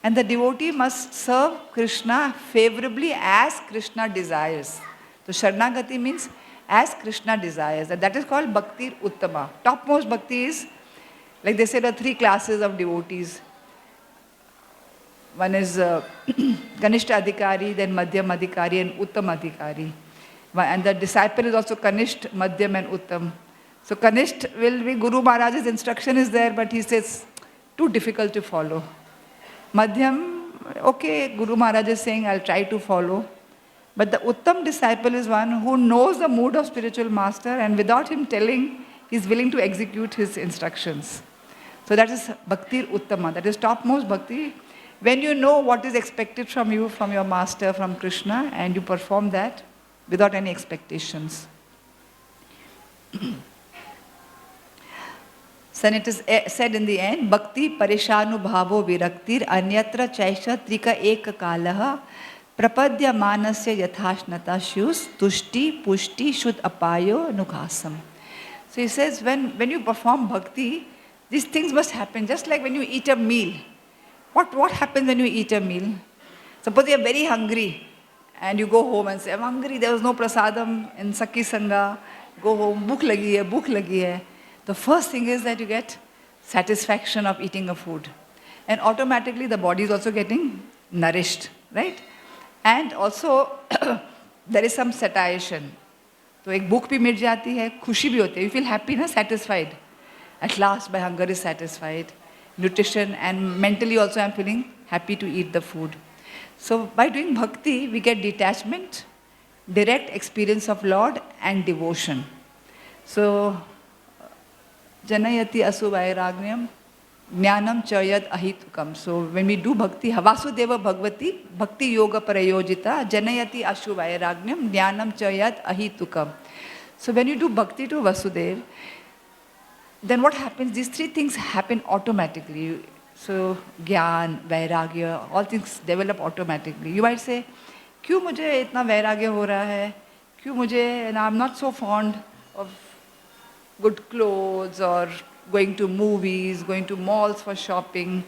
[SPEAKER 3] and the devotee must serve Krishna favorably as Krishna desires. So Sharanagati means as Krishna desires. And that is called Bhaktir Uttama. Topmost Bhakti is, like they say, there are three classes of devotees. One is Kanishta Adhikari, then Madhyam Adhikari, and Uttam Adhikari. And the disciple is also Kanisht, Madhyam, and Uttam. So Kanisht will be Guru Maharaj's instruction is there, but he says, too difficult to follow. Madhyam, okay, Guru Maharaj is saying, I'll try to follow. But the Uttam disciple is one who knows the mood of spiritual master, and without him telling, he's willing to execute his instructions. So that is Bhaktir Uttama, that is topmost Bhakti. When you know what is expected from you, from your master, from Krishna, and you perform that without any expectations. So it is said in the end, Bhakti Parishanu Bhavo Viraktir Anyatra Chaisha Trika Eka Kalaha Prapadya Manasya Yathashnata Shus Tushti Pushti Shud Apayo Nukhasam. So he says, when you perform bhakti, these things must happen, just like when you eat a meal. What happens when you eat a meal? Suppose you are very hungry and you go home and say, I'm hungry, there was no prasadam in Sakhi Sanga, go home, bhuk lagi hai. The first thing is that you get satisfaction of eating a food. And automatically the body is also getting nourished, right? And also there is some satiation. तो एक भूख भी मिट जाती है, खुशी भी होती है. You feel happy, na, satisfied. At last my hunger is satisfied. Nutrition, and mentally also I'm feeling happy to eat the food. So by doing bhakti, we get detachment, direct experience of Lord, and devotion. So janayati asu vairagnyam jnanam chayat ahitukam. So when we do bhakti, Vasudeva Bhagavati, bhakti yoga prayojita, janayati asu vairagnyam jnanam chayat ahitukam. So when you do bhakti to Vasudev, then what happens? These three things happen automatically. So Gyan, Vairagya, all things develop automatically. You might say, क्यों मुझे इतना वैराग्य हो रहा है? क्यों मुझे, and I'm not so fond of good clothes or going to movies, going to malls for shopping,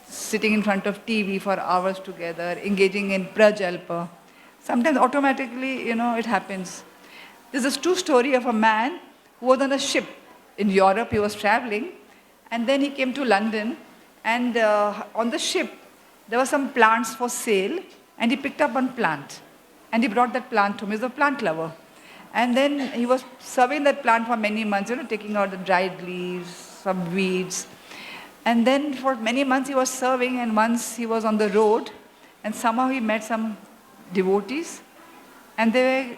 [SPEAKER 3] sitting in front of TV for hours together, engaging in prajalpa. Sometimes automatically, it happens. There's this true story of a man who was on a ship in Europe. He was traveling, and then he came to London, and on the ship there were some plants for sale, and he picked up one plant, and he brought that plant to me. He's a plant lover. And then he was serving that plant for many months, taking out the dried leaves, some weeds. And then for many months he was serving, and once he was on the road, and somehow he met some devotees, and they were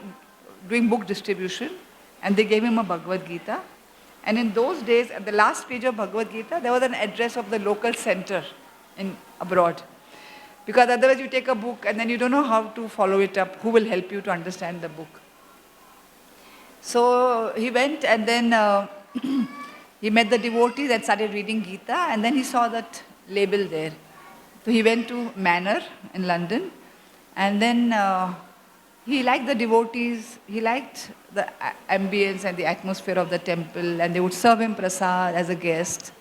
[SPEAKER 3] doing book distribution, and they gave him a Bhagavad Gita. And in those days, at the last page of Bhagavad Gita, there was an address of the local center abroad. Because otherwise you take a book and then you don't know how to follow it up, who will help you to understand the book. So he went, and then he met the devotees and started reading Gita, and then he saw that label there. So he went to Manor in London, and then he liked the devotees, he liked the ambience and the atmosphere of the temple, and they would serve him prasad as a guest.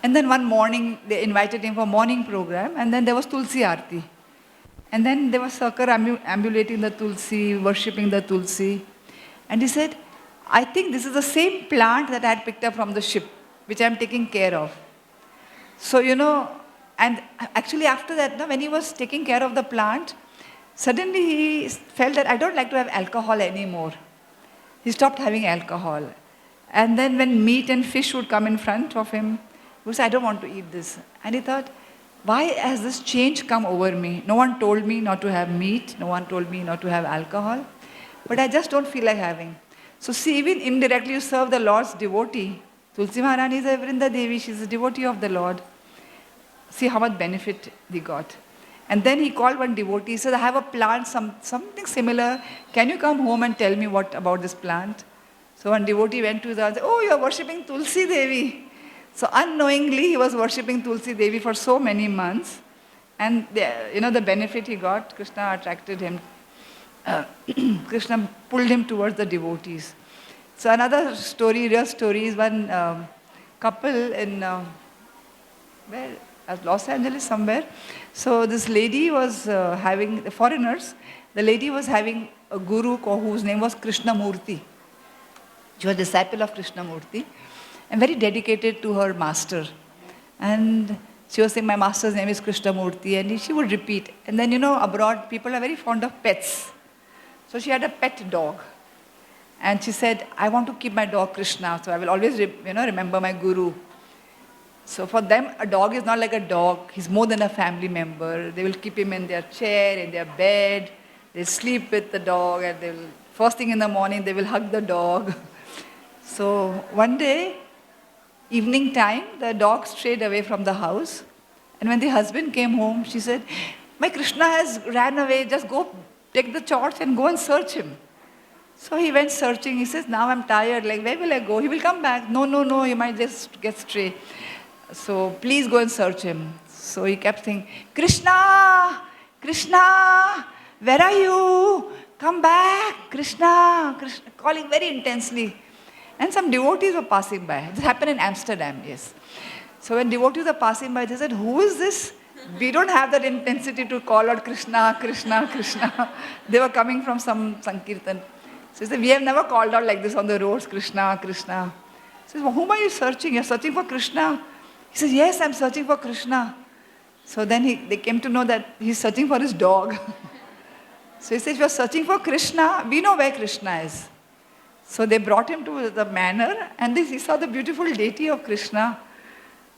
[SPEAKER 3] And then one morning, they invited him for a morning program, and then there was Tulsi Aarti. And then there was Sakar ambulating the Tulsi, worshipping the Tulsi. And he said, I think this is the same plant that I had picked up from the ship, which I am taking care of. So, and actually after that, when he was taking care of the plant, suddenly he felt that I don't like to have alcohol anymore. He stopped having alcohol. And then when meat and fish would come in front of him, he would say, I don't want to eat this. And he thought, why has this change come over me? No one told me not to have meat. No one told me not to have alcohol. But I just don't feel like having. So see, even indirectly you serve the Lord's devotee. Tulsi Maharani is a Vrinda Devi. She's a devotee of the Lord. See how much benefit he got. And then he called one devotee. He said, I have a plant, something similar. Can you come home and tell me what about this plant? So one devotee went to his house and said, oh, you're worshipping Tulsi Devi. So unknowingly, he was worshipping Tulsi Devi for so many months. And the benefit he got, Krishna attracted him. Krishna pulled him towards the devotees. So another story, real story, is one couple in Los Angeles somewhere. So this lady was having, the foreigners, the lady was having a guru whose name was Krishnamurti. She was a disciple of Krishnamurti and very dedicated to her master. And she was saying, my master's name is Krishnamurti, and she would repeat. And then, abroad, people are very fond of pets. So she had a pet dog. And she said, I want to keep my dog Krishna, so I will always remember my guru. So for them, a dog is not like a dog. He's more than a family member. They will keep him in their chair, in their bed. They sleep with the dog, and first thing in the morning, they will hug the dog. So one day, evening time, the dog strayed away from the house. And when the husband came home, she said, my Krishna has ran away. Just go take the torch and go and search him. So he went searching. He says, now I'm tired. Like, where will I go? He will come back. No, he might just get stray. So please go and search him. So he kept saying, Krishna, Krishna, where are you? Come back, Krishna, Krishna, calling very intensely. And some devotees were passing by. This happened in Amsterdam, yes. So when devotees were passing by, they said, who is this? We don't have that intensity to call out Krishna, Krishna, Krishna. They were coming from some Sankirtan. So he said, we have never called out like this on the roads, Krishna, Krishna. He says, well, whom are you searching? You're searching for Krishna? He says, yes, I'm searching for Krishna. So then they came to know that he's searching for his dog. So he said, if you're searching for Krishna, we know where Krishna is. So they brought him to the manor, and he saw the beautiful deity of Krishna.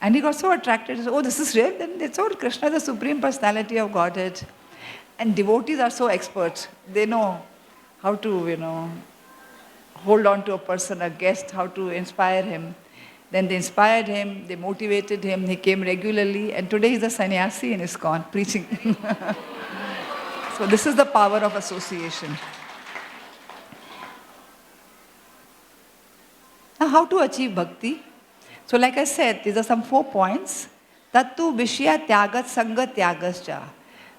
[SPEAKER 3] And he got so attracted. He said, oh, this is real? Then they told Krishna is the Supreme Personality of Godhead. And devotees are so expert. They know how to, hold on to a person, a guest, how to inspire him. Then they inspired him, they motivated him, he came regularly, and today he's a sannyasi in ISKCON, preaching. So this is the power of association. Now how to achieve bhakti? So like I said, these are some 4 points. Tattu Vishya Tyagat Sanga Tyagascha.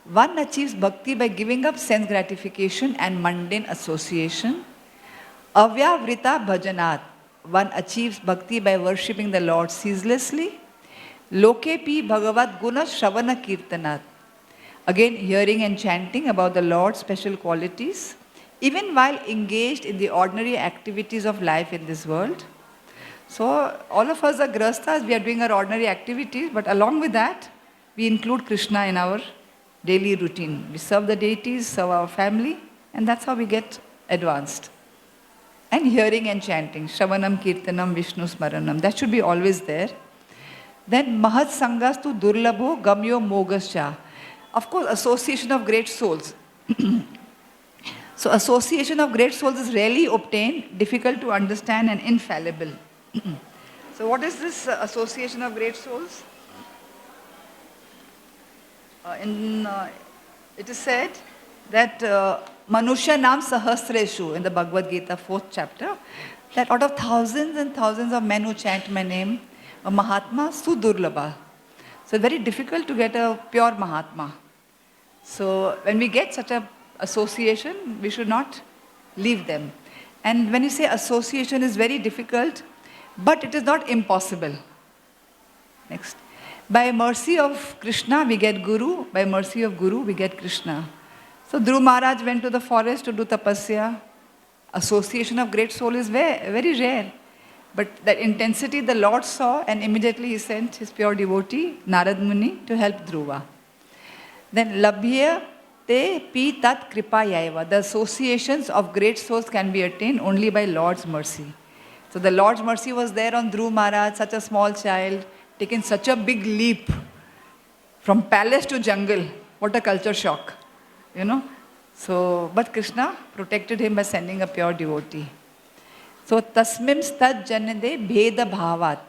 [SPEAKER 3] One achieves bhakti by giving up sense gratification and mundane association. Avyavrita Bhajanat. One achieves bhakti by worshipping the Lord ceaselessly. Lokepi Bhagavat Guna Shravana Kirtanat. Again, hearing and chanting about the Lord's special qualities, even while engaged in the ordinary activities of life in this world. So, all of us are grahasthas, we are doing our ordinary activities, but along with that, we include Krishna in our daily routine. We serve the deities, serve our family, and that's how we get advanced. And hearing and chanting, Shravanam, Kirtanam, Vishnu Smaranam, that should be always there. Then Mahat Sangas tu Durlabho Gamyo Mogascha. Of course, association of great souls. So association of great souls is rarely obtained, difficult to understand and infallible. So what is this association of great souls? It is said that Manusha Nam Sahasreshu in the Bhagavad Gita, 4th chapter, that out of thousands and thousands of men who chant my name, a Mahatma Sudurlabha. So very difficult to get a pure Mahatma. So when we get such an association, we should not leave them. And when you say association is very difficult, but it is not impossible. Next. By mercy of Krishna, we get Guru. By mercy of Guru, we get Krishna. So Dhruv Maharaj went to the forest to do tapasya. Association of great soul is very, very rare. But that intensity the Lord saw, and immediately he sent his pure devotee, Narad Muni, to help Dhruva. Then Labhya te pi tat kripa yaiva. The associations of great souls can be attained only by Lord's mercy. So the Lord's mercy was there on Dhruv Maharaj, such a small child, taken such a big leap from palace to jungle. What a culture shock, So, but Krishna protected him by sending a pure devotee. So, tasmim stad janade bheda bhavat.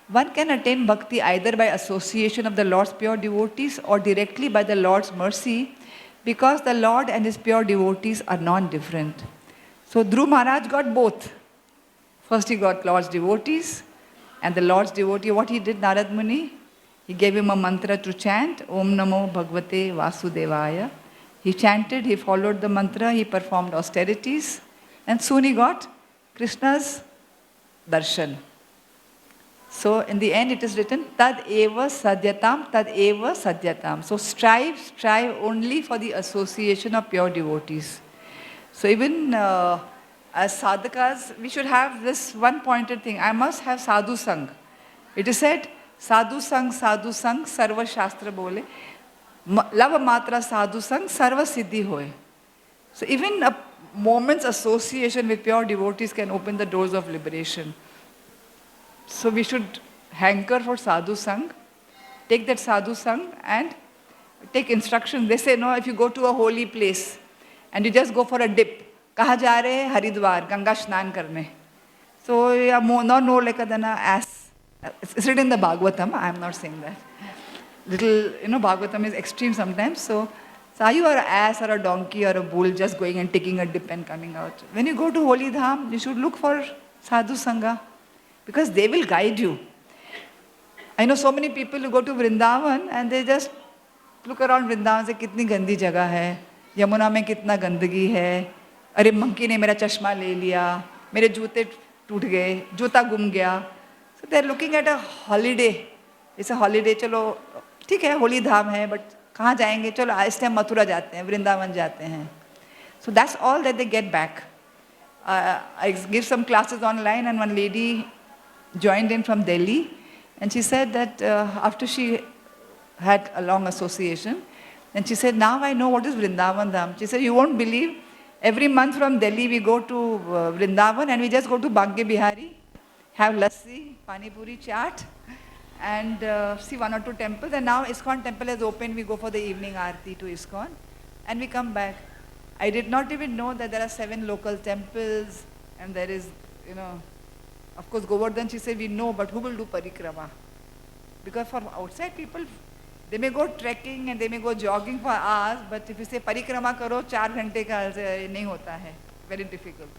[SPEAKER 3] One can attain bhakti either by association of the Lord's pure devotees or directly by the Lord's mercy, because the Lord and his pure devotees are non-different. So, Dhruv Maharaj got both. First he got Lord's devotees, and the Lord's devotee, what he did, Narad Muni, he gave him a mantra to chant, Om Namo Bhagavate Vasudevaya. He chanted, he followed the mantra, he performed austerities, and soon he got Krishna's darshan. So in the end it is written, Tad eva sadhyatam, tad eva sadhyatam. So strive only for the association of pure devotees. So even as sadhakas, we should have this one pointed thing. I must have sadhu sang. It is said, sadhu sang, sarva shastra bole. Lava matra sadhu sang, sarva siddhi hoye. So even a moment's association with pure devotees can open the doors of liberation. So we should hanker for sadhu sang, take that sadhu sang and take instructions. They say, no, if you go to a holy place and you just go for a dip, kaha ja rahe hai? Haridwar, Ganga Shnan karne. So, no like a ass. It's written in the Bhagavatam, I am not saying that. Little, Bhagavatam is extreme sometimes. So are you an ass or a donkey or a bull just going and taking a dip and coming out? When you go to Holy Dham, you should look for sadhu sangha, because they will guide you. I know so many people who go to Vrindavan and they just look around Vrindavan and say, kitni gandi jagah hai, Yamuna mein kitna gandagi hai, अरे monkey ने मेरा चश्मा ले लिया, मेरे जूते टूट गए, जूता गुम गया. So they are looking at a holiday. It's a holiday. चलो ठीक है, होली धाम है, but कहाँ जाएंगे? चलो इस टाइम मथुरा जाते हैं, वृंदावन जाते हैं. So that's all that they get back. I give some classes online, and one lady joined in from Delhi, and she said that after she had a long association. And she said, now I know what is Vrindavan Dham. She said, you won't believe, every month from Delhi we go to Vrindavan and we just go to Bhagya Bihari, have lassi, pani puri, chaat, and see one or two temples. And now ISKCON temple has opened, we go for the evening aarti to ISKCON and we come back. I did not even know that there are 7 local temples and there is, of course Govardhan, she said, we know, but who will do parikrama? Because for outside people, they may go trekking and they may go jogging for hours, but if you say parikrama karo, 4 घंटे का नहीं होता है, very difficult.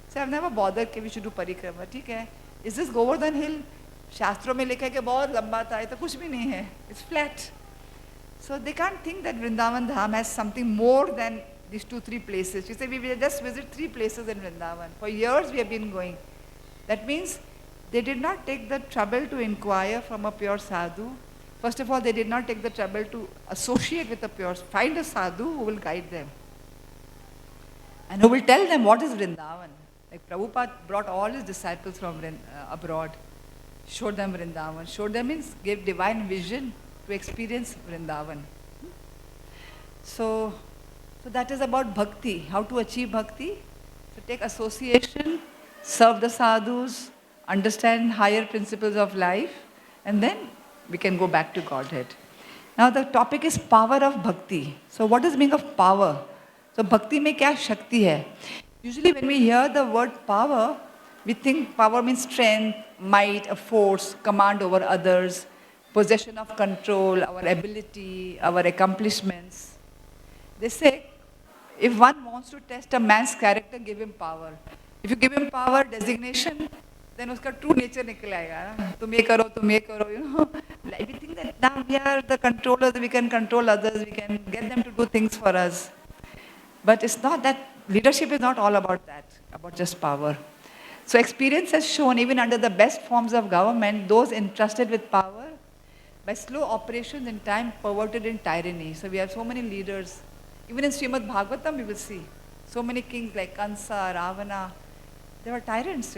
[SPEAKER 3] So I've never bothered कि we should do parikrama. ठीक है? Is this Govardhan hill? शास्त्रों में लिखा है कि बहुत लंबा था, ये तो कुछ भी नहीं है. It's flat. So they can't think that Vrindavan Dham has something more than these 2-3 places. She said, we will just visit 3 places in Vrindavan. For years we have been going. That means they did not take the trouble to inquire from a pure sadhu. First of all, they did not take the trouble to associate with a pure, find a sadhu who will guide them. And who will tell them what is Vrindavan. Like Prabhupada brought all his disciples from abroad, showed them Vrindavan. Showed them means gave divine vision to experience Vrindavan. So that is about bhakti, how to achieve bhakti. So take association, serve the sadhus, understand higher principles of life, and then we can go back to Godhead. Now the topic is power of bhakti. So what is the meaning of power? So bhakti mein kya shakti hai? Usually when we hear the word power, we think power means strength, might, a force, command over others, possession of control, our ability, our accomplishments. They say, if one wants to test a man's character, give him power. If you give him power, designation, then uska true nature nikal aayega. Tum ye karo, We think that now we are the controllers, we can control others, we can get them to do things for us. But it's not that, leadership is not all about that, about just power. So experience has shown, even under the best forms of government, those entrusted with power, by slow operations in time, perverted in tyranny. So we have so many leaders. Even in Srimad Bhagavatam, we will see so many kings like Kansa, Ravana. They were tyrants,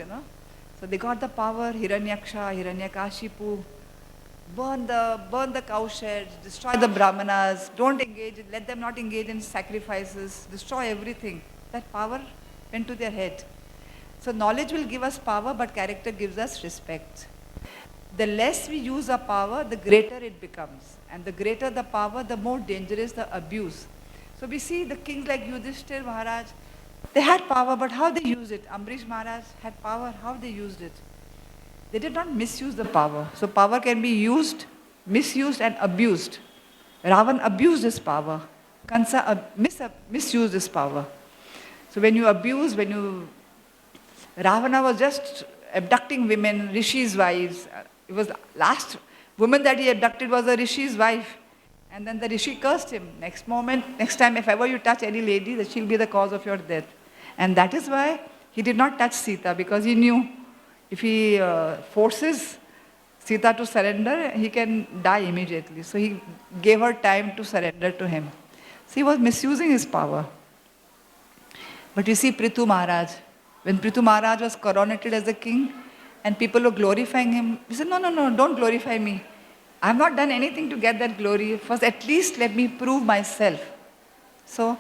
[SPEAKER 3] So they got the power, Hiranyaksha, Hiranyakashipu, burn the cowsheds, destroy the brahmanas, don't engage, let them not engage in sacrifices, destroy everything. That power went to their head. So knowledge will give us power, but character gives us respect. The less we use our power, the greater it becomes. And the greater the power, the more dangerous the abuse. So we see the kings like Yudhishthir Maharaj, they had power, but how they used it? Ambrish Maharaj had power, how they used it? They did not misuse the power. So power can be used, misused and abused. Ravan abused his power. Kansa misused his power. So when you abuse, Ravana was just abducting women, Rishi's wives. It was last woman that he abducted was a Rishi's wife. And then the Rishi cursed him. Next time, if ever you touch any lady, that she'll be the cause of your death. And that is why he did not touch Sita, because he knew if he forces Sita to surrender, he can die immediately. So he gave her time to surrender to him. So he was misusing his power. But you see Prithu Maharaj, when Prithu Maharaj was coronated as a king, and people were glorifying him, he said, no, don't glorify me. I have not done anything to get that glory. First, at least let me prove myself. So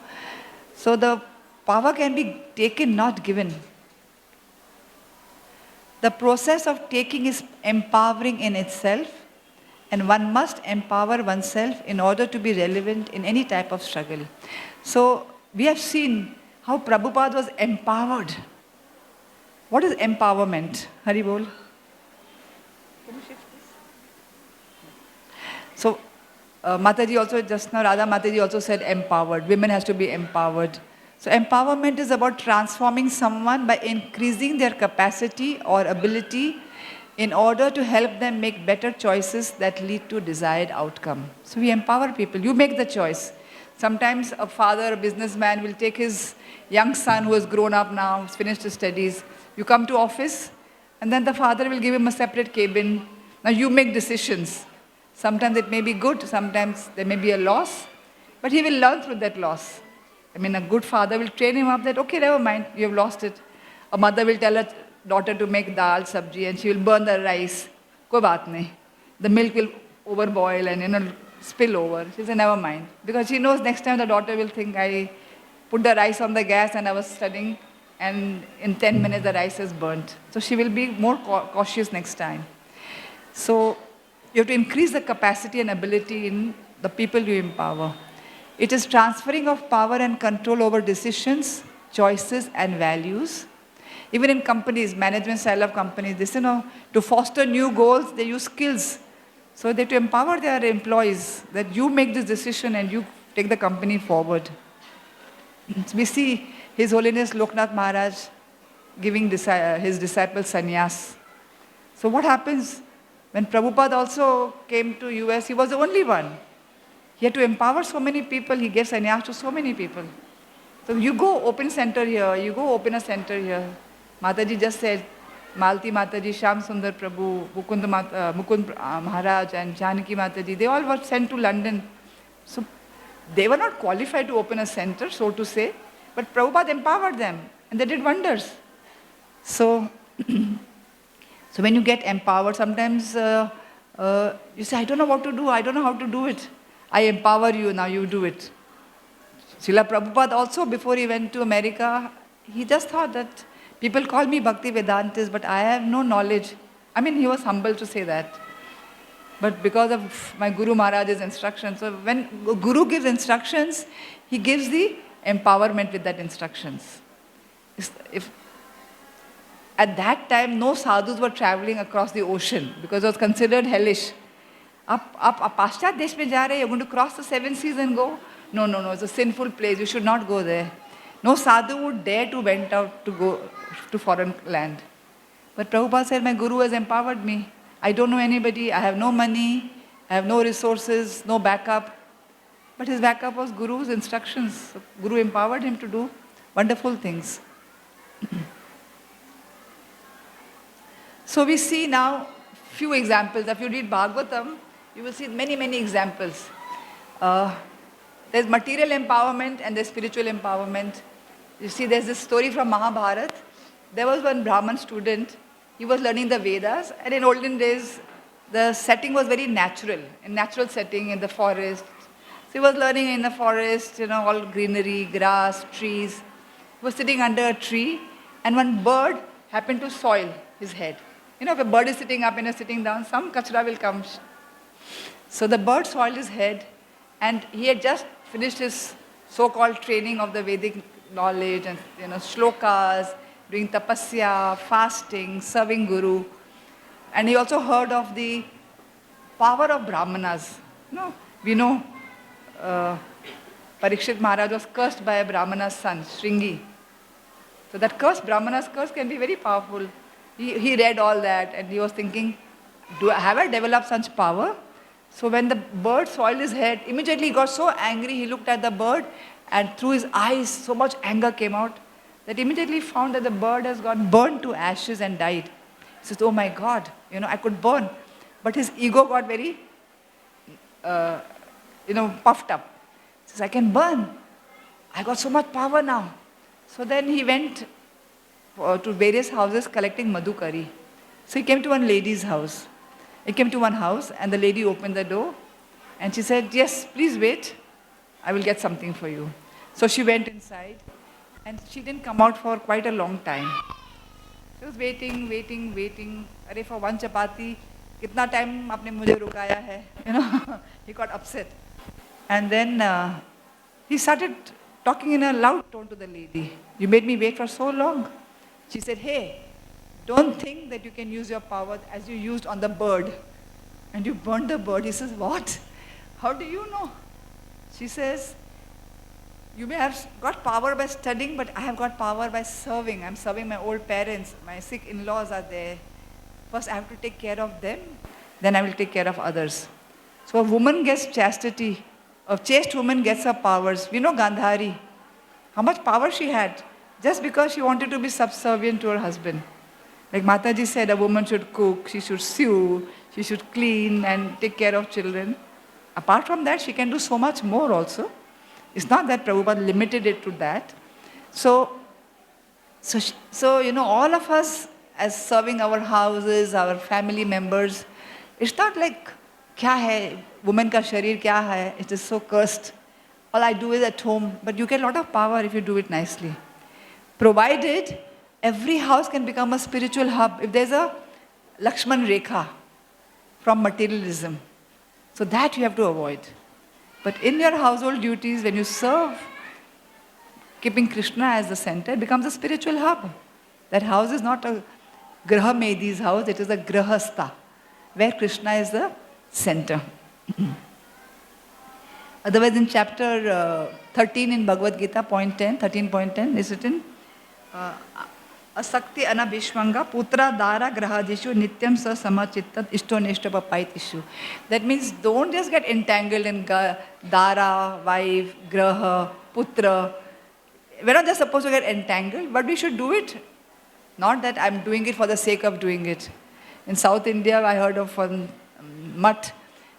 [SPEAKER 3] the power can be taken, not given. The process of taking is empowering in itself, and one must empower oneself in order to be relevant in any type of struggle. So we have seen how Prabhupada was empowered. What is empowerment? Hari Bol. Can you shift this? So Mataji also, just now Radha Mataji also said empowered. Women has to be empowered. So empowerment is about transforming someone by increasing their capacity or ability in order to help them make better choices that lead to desired outcome. So we empower people. You make the choice. Sometimes a father, a businessman will take his young son who has grown up now, has finished his studies. You come to office, and then the father will give him a separate cabin. Now you make decisions. Sometimes it may be good, sometimes there may be a loss, but he will learn through that loss. I mean, a good father will train him up that, okay, never mind, you have lost it. A mother will tell her daughter to make dal, sabji, and she will burn the rice. Koi baat nahi. The milk will overboil, and spill over. She said, never mind. Because she knows next time the daughter will think I put the rice on the gas and I was studying, and in 10 minutes the rice is burnt. So she will be more cautious next time. So you have to increase the capacity and ability in the people you empower. It is transferring of power and control over decisions, choices, and values. Even in companies, management style of companies, this, to foster new goals, they use skills. So they have to empower their employees that you make this decision and you take the company forward. We see His Holiness Loknath Maharaj giving his disciples sannyas. So what happens? When Prabhupada also came to US, he was the only one. He had to empower so many people, he gave sannyas to so many people. So you go open center here, you go open a center here. Mataji just said, Malti Mataji, Shyam Sundar Prabhu, Mukund Maharaj and Janaki Mataji, they all were sent to London. So they were not qualified to open a center, so to say, but Prabhupada empowered them and they did wonders. So, so when you get empowered, sometimes you say, I don't know what to do, I don't know how to do it. I empower you, now you do it. Srila Prabhupada also, before he went to America, he just thought that people call me Bhakti Vedantist, but I have no knowledge. I mean, he was humble to say that. But because of my Guru Maharaj's instructions, so when Guru gives instructions, he gives the empowerment with that instructions. If at that time, no sadhus were traveling across the ocean because it was considered hellish. Up Paschat Desh mein ja rahe, you're going to cross the 7 seas and go? No, it's a sinful place, you should not go there. No sadhu would dare to went out to go to foreign land. But Prabhupada said, my Guru has empowered me. I don't know anybody, I have no money, I have no resources, no backup. But his backup was Guru's instructions. So Guru empowered him to do wonderful things. So we see now few examples. If you read Bhagavatam, you will see many, many examples. There's material empowerment and there's spiritual empowerment. You see, there's this story from Mahabharata. There was one Brahman student. He was learning the Vedas, and in olden days, the setting was very natural, a natural setting in the forest. So he was learning in the forest, all greenery, grass, trees. He was sitting under a tree, and one bird happened to soil his head. If a bird is sitting up and you're sitting down, some kachra will come. So the bird soiled his head, and he had just finished his so-called training of the Vedic knowledge and shlokas, doing tapasya, fasting, serving Guru. And he also heard of the power of Brahmanas. We know Parikshit Maharaj was cursed by a Brahmana's son, Shringi. So that curse, Brahmana's curse, can be very powerful. He read all that and he was thinking, have I developed such power? So when the bird soiled his head, immediately he got so angry, he looked at the bird and through his eyes so much anger came out that immediately found that the bird has got burned to ashes and died. He says, oh my God, I could burn. But his ego got very, puffed up. He says, I can burn. I got so much power now. So then he went to various houses collecting madhukari. So he came to one lady's house. He came to one house and the lady opened the door and she said, yes, please wait. I will get something for you. So she went inside and she didn't come out for quite a long time. She was waiting. Arey, for one chapati, kitna time aapne mujhe rukaya hai? He got upset. And then he started talking in a loud tone to the lady. You made me wait for so long. She said, hey, don't think that you can use your power as you used on the bird. And you burned the bird. He says, what? How do you know? She says, you may have got power by studying, but I have got power by serving. I'm serving my old parents. My sick in-laws are there. First I have to take care of them, then I will take care of others. So a woman gets chastity. A chaste woman gets her powers. We know Gandhari, how much power she had just because she wanted to be subservient to her husband. Like Mataji said, a woman should cook, she should sew, she should clean and take care of children. Apart from that, she can do so much more also. It's not that Prabhupada limited it to that. So all of us as serving our houses, our family members, it's not like क्या है, woman का शरीर क्या है, it is so cursed. All I do is at home, but you get a lot of power if you do it nicely. Provided every house can become a spiritual hub. If there's a Lakshman Rekha from materialism, so that you have to avoid. But in your household duties, when you serve, keeping Krishna as the center, it becomes a spiritual hub. That house is not a Graha Medi's house, it is a Grahastha, where Krishna is the center. Otherwise, in chapter 13 in Bhagavad Gita, point 10, 13.10, is written, Asakti anabhishvanga putra dara grahadishu nityam sa samachittat ishtoneshtabapaitishu. That means don't just get entangled in dara, wife, graha, putra. We're not just supposed to get entangled, but we should do it. Not that I'm doing it for the sake of doing it. In South India, I heard of one mutt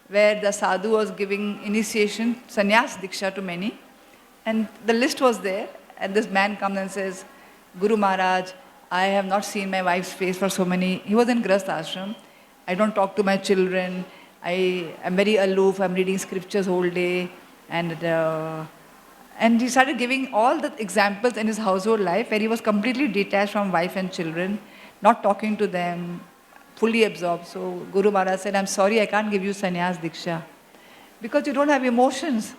[SPEAKER 3] where the sadhu was giving initiation, sannyas diksha to many. And the list was there. And this man comes and says, Guru Maharaj, I have not seen my wife's face for so many. He was in Grahastha ashram. I don't talk to my children. I am very aloof. I'm reading scriptures whole day. And he started giving all the examples in his household life where he was completely detached from wife and children, not talking to them, fully absorbed. So Guru Maharaj said, I'm sorry, I can't give you sannyas diksha because you don't have emotions.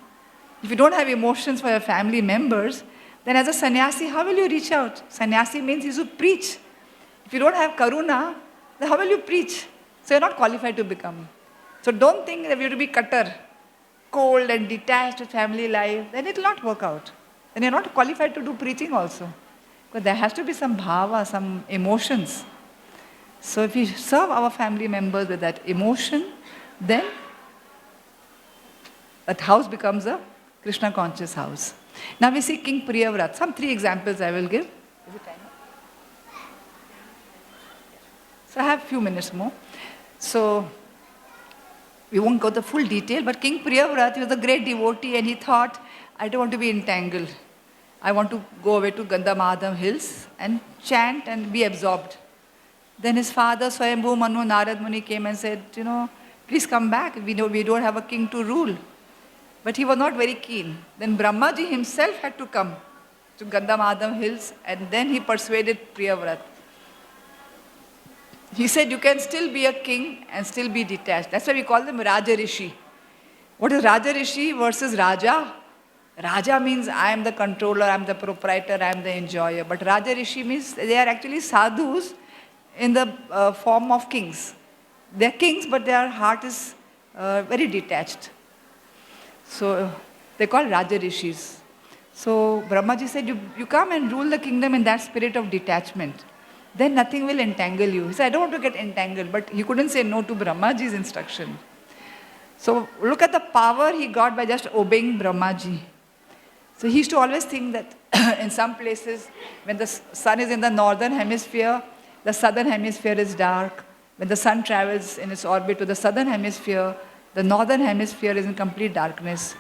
[SPEAKER 3] If you don't have emotions for your family members, then as a sannyasi, how will you reach out? Sannyasi means you should preach. If you don't have karuna, then how will you preach? So you're not qualified to become. So don't think that you have to be cutter, cold and detached with family life, then it will not work out. Then you're not qualified to do preaching also. Because there has to be some bhava, some emotions. So if we serve our family members with that emotion, then that house becomes a Krishna conscious house. Now we see King Priyavrat. Some 3 examples I will give. Is it time? So I have a few minutes more. So we won't go the full detail, but King Priyavrat, he was a great devotee and he thought, I don't want to be entangled. I want to go away to Gandhamadham hills and chant and be absorbed. Then his father, Swayambhu Manu Narad Muni, came and said, please come back. We know we don't have a king to rule. But he was not very keen. Then Brahmaji himself had to come to Gandhamadham hills and then he persuaded Priyavrat. He said, you can still be a king and still be detached. That's why we call them Raja Rishi. What is Raja Rishi versus Raja? Raja means I am the controller, I am the proprietor, I am the enjoyer. But Raja Rishi means they are actually sadhus in the form of kings. They are kings, but their heart is very detached. So they call Raja Rishis. So Brahmaji said, you come and rule the kingdom in that spirit of detachment. Then nothing will entangle you. He said, I don't want to get entangled, but he couldn't say no to Brahmaji's instruction. So look at the power he got by just obeying Brahmaji. So he used to always think that in some places, when the sun is in the northern hemisphere, the southern hemisphere is dark. When the sun travels in its orbit to the southern hemisphere, the northern hemisphere is in complete darkness.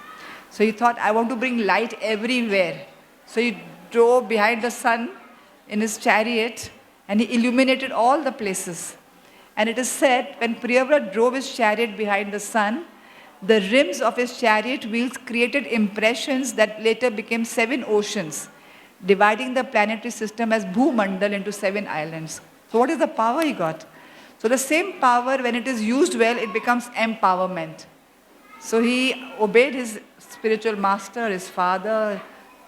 [SPEAKER 3] So he thought, I want to bring light everywhere. So he drove behind the sun in his chariot and he illuminated all the places. And it is said, when Priyavrat drove his chariot behind the sun, the rims of his chariot wheels created impressions that later became 7 oceans, dividing the planetary system as Bhumandal into 7 islands. So what is the power he got? So the same power, when it is used well, it becomes empowerment. So he obeyed his spiritual master, his father,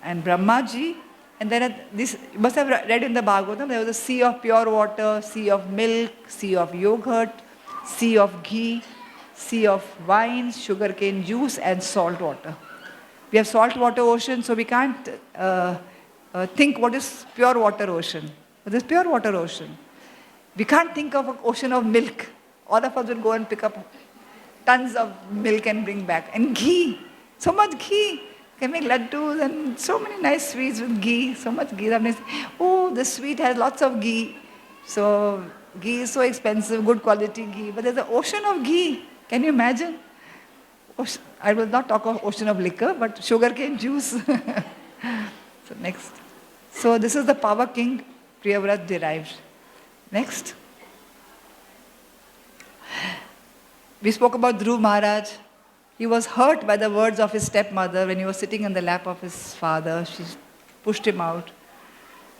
[SPEAKER 3] and Brahmaji. And then this, you must have read in the Bhagavatam, there was a sea of pure water, sea of milk, sea of yogurt, sea of ghee, sea of wines, sugarcane juice, and salt water. We have salt water ocean, so we can't think what is pure water ocean. What is pure water ocean? We can't think of an ocean of milk. All of us will go and pick up tons of milk and bring back. And ghee, so much ghee. You can make laddus and so many nice sweets with ghee, so much ghee. Oh, this sweet has lots of ghee. So ghee is so expensive, good quality ghee. But there's an ocean of ghee. Can you imagine? I will not talk of ocean of liquor, but sugarcane juice. So next. So this is the power king Priyavrat derived. Next. We spoke about Dhruv Maharaj. He was hurt by the words of his stepmother when he was sitting in the lap of his father. She pushed him out.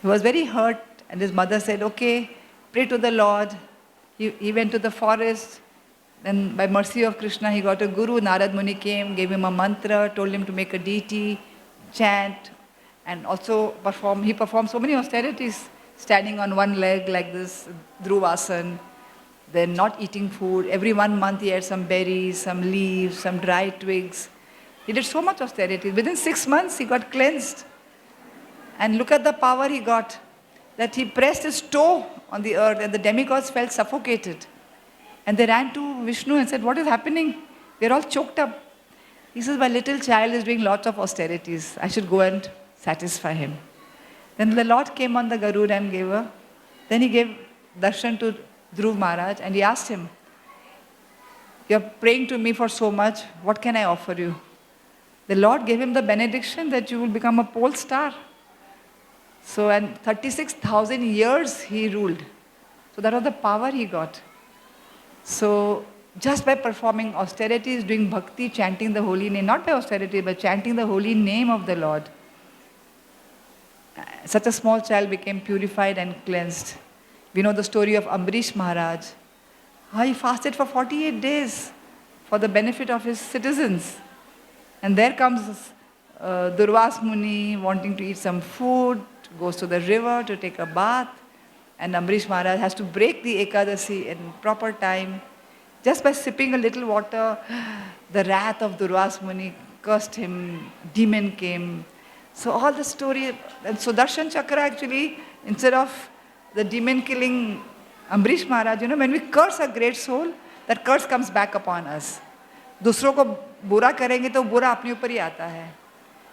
[SPEAKER 3] He was very hurt, and his mother said, okay, pray to the Lord. He went to the forest. Then by mercy of Krishna, he got a guru. Narad Muni came, gave him a mantra, told him to make a deity, chant, and also he performed so many austerities, standing on one leg like this, Dhruvasan, then not eating food. Every 1 month he had some berries, some leaves, some dry twigs. He did so much austerity. Within 6 months, he got cleansed. And look at the power he got, that he pressed his toe on the earth and the demigods felt suffocated. And they ran to Vishnu and said, what is happening? We're all choked up. He says, my little child is doing lots of austerities. I should go and satisfy him. Then the Lord came on the Garuda and then he gave darshan to Dhruv Maharaj and he asked him, you're praying to me for so much, what can I offer you? The Lord gave him the benediction that you will become a pole star. So, and 36,000 years he ruled. So that was the power he got. So, just by performing austerities, doing bhakti, chanting the holy name, not by austerity, but chanting the holy name of the Lord, such a small child became purified and cleansed. We know the story of Ambrish Maharaj. How he fasted for 48 days for the benefit of his citizens. And there comes Durvas Muni wanting to eat some food, goes to the river to take a bath. And Ambrish Maharaj has to break the Ekadasi in proper time. Just by sipping a little water, the wrath of Durvas Muni cursed him, demon came. So all the story, and Sudarshan Chakra actually, instead of the demon killing Ambrish Maharaj, when we curse a great soul, that curse comes back upon us. दूसरों को बुरा करेंगे तो बुरा अपने ऊपर ही आता है.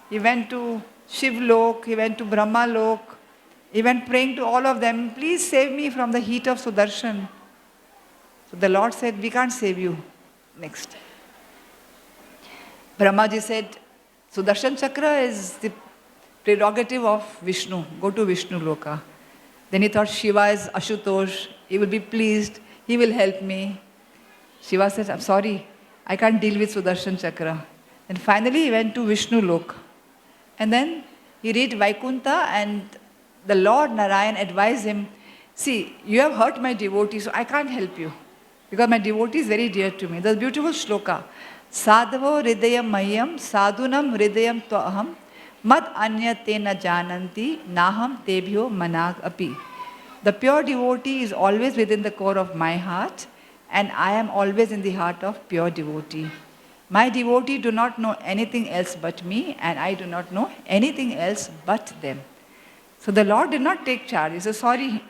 [SPEAKER 3] He went to Shiv Lok, he went to Brahma Lok, he went praying to all of them, please save me from the heat of Sudarshan. So the Lord said, we can't save you. Next. Brahmaji said, Sudarshan Chakra is the prerogative of Vishnu. Go to Vishnu Loka. Then he thought Shiva is Ashutosh. He will be pleased. He will help me. Shiva said, I'm sorry. I can't deal with Sudarshan Chakra. And finally he went to Vishnu Lok. And then he reached Vaikunta and the Lord Narayan advised him, see, you have hurt my devotee, so I can't help you. Because my devotee is very dear to me. There's a beautiful shloka. Sadhavo hridayam mayam sadhunam hridayam tvaham mad anya te na jananti naham tebhyo manag api. The pure devotee is always within the core of my heart and I am always in the heart of pure devotee. My devotee do not know anything else but me and I do not know anything else but them. So the Lord did not take charge. He said, sorry,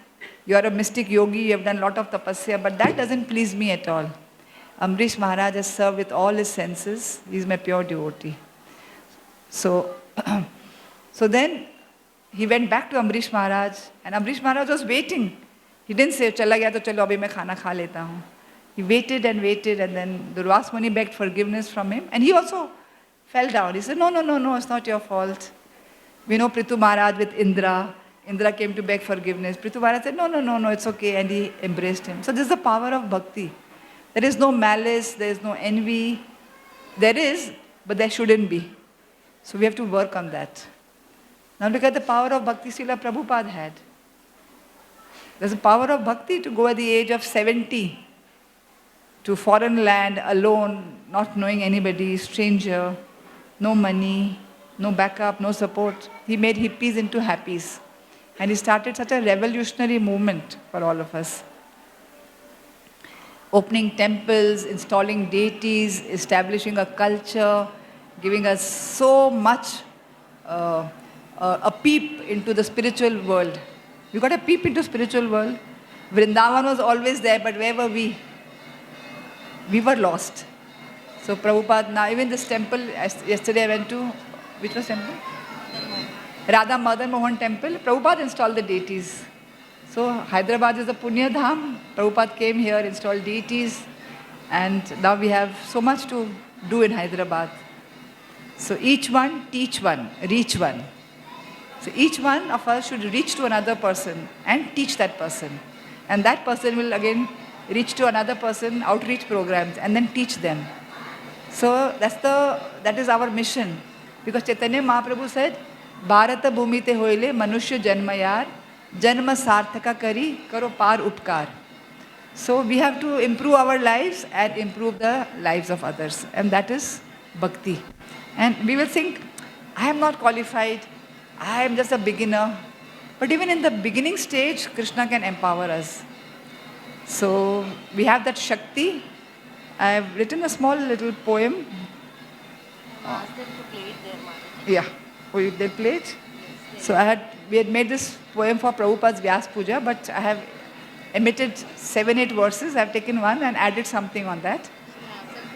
[SPEAKER 3] you are a mystic yogi, you have done a lot of tapasya, but that doesn't please me at all. Ambrish Maharaj has served with all his senses. He is my pure devotee. So, so then he went back to Ambrish Maharaj and Ambrish Maharaj was waiting. He didn't say, Chala gaya to chalo abhi main khana kha leta hu. He waited and then Durvas Muni begged forgiveness from him and he also fell down. He said, no, it's not your fault. We know Prithu Maharaj with Indra. Indra came to beg forgiveness. Prithu Maharaj said, no, it's okay, and he embraced him. So this is the power of bhakti. There is no malice, there is no envy. There is, but there shouldn't be. So we have to work on that. Now look at the power of bhakti Srila Prabhupada had. There's a power of bhakti to go at the age of 70 to foreign land alone, not knowing anybody, stranger, no money, no backup, no support. He made hippies into happies. And he started such a revolutionary movement for all of us. Opening temples, installing deities, establishing a culture, giving us so much a peep into the spiritual world. We got a peep into spiritual world. Vrindavan was always there, but where were we? We were lost. So Prabhupada, now even this temple, yesterday I went to, which was temple? Radha Madan Mohan temple, Prabhupada installed the deities. So Hyderabad is a Punya Dham. Prabhupada came here, installed deities, and now we have so much to do in Hyderabad. So each one, teach one, reach one. So each one of us should reach to another person and teach that person. And that person will again reach to another person, outreach programs, and then teach them. So that is our mission. Because Chaitanya Mahaprabhu said, Bharata Bhumi te hoile manusya janmayar, janma sarthaka kari, karo par upkar. So we have to improve our lives and improve the lives of others. And that is bhakti. And we will think, I am not qualified, I am just a beginner. But even in the beginning stage, Krishna can empower us. So we have that Shakti. I have written a small little poem.
[SPEAKER 2] Ask them to play it there, Mataji.
[SPEAKER 3] Yeah. Oh, they play it? So we had made this poem for Prabhupada's Vyas Puja, but I have omitted 7-8 verses. I have taken one and added something on that.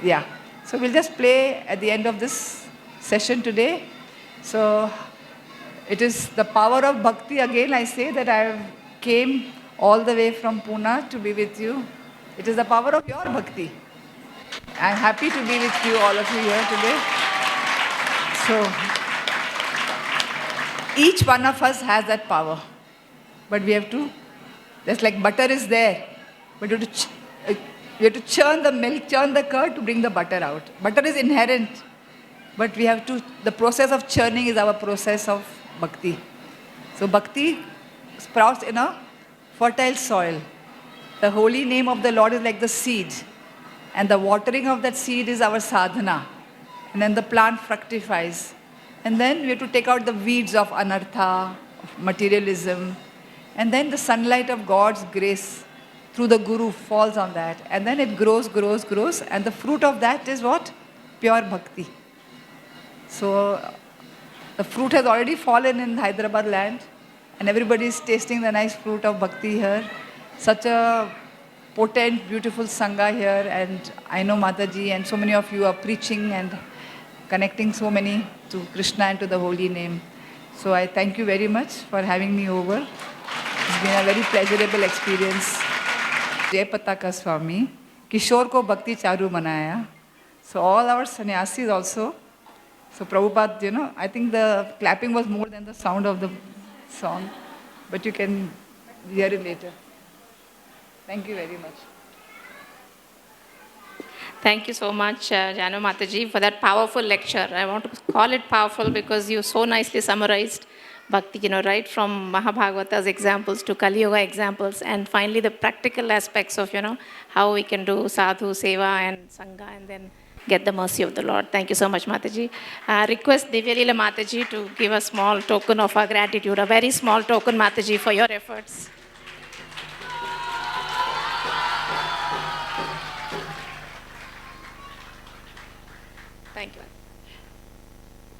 [SPEAKER 3] Yeah. So we'll just play at the end of this session today. So it is the power of bhakti. Again, I say that I came all the way from Pune to be with you. It is the power of your bhakti. I am happy to be with you, all of you here today. So each one of us has that power. But we have to, just like butter is there, but you have to churn the milk, churn the curd to bring the butter out. Butter is inherent, but we have to, the process of churning is our process of bhakti. So bhakti sprouts in a fertile soil. The holy name of the Lord is like the seed, and the watering of that seed is our sadhana. And then the plant fructifies. And then we have to take out the weeds of anartha, of materialism. And then the sunlight of God's grace through the Guru falls on that. And then it grows, grows, grows. And the fruit of that is what? Pure bhakti. So the fruit has already fallen in Hyderabad land. And everybody is tasting the nice fruit of bhakti here. Such a potent, beautiful Sangha here. And I know Mataji and so many of you are preaching and connecting so many to Krishna and to the holy name. So I thank you very much for having me over. It's been a very pleasurable experience. Jai Pataka Swami, Kishore ko bhakti charu manaya. So all our sannyasis also. So Prabhupada, I think the clapping was more than the sound of the song. But you can hear it later. Thank you very much.
[SPEAKER 1] Thank you so much, Jahnava Mataji, for that powerful lecture. I want to call it powerful because you so nicely summarized Bhakti, right from Mahabhagavata's examples to Kali Yuga examples, and finally the practical aspects of, how we can do sadhu, seva and sangha and then get the mercy of the Lord. Thank you so much, Mataji. Request Divya Leela Mataji to give a small token of our gratitude, a very small token, Mataji, for your efforts. Thank you.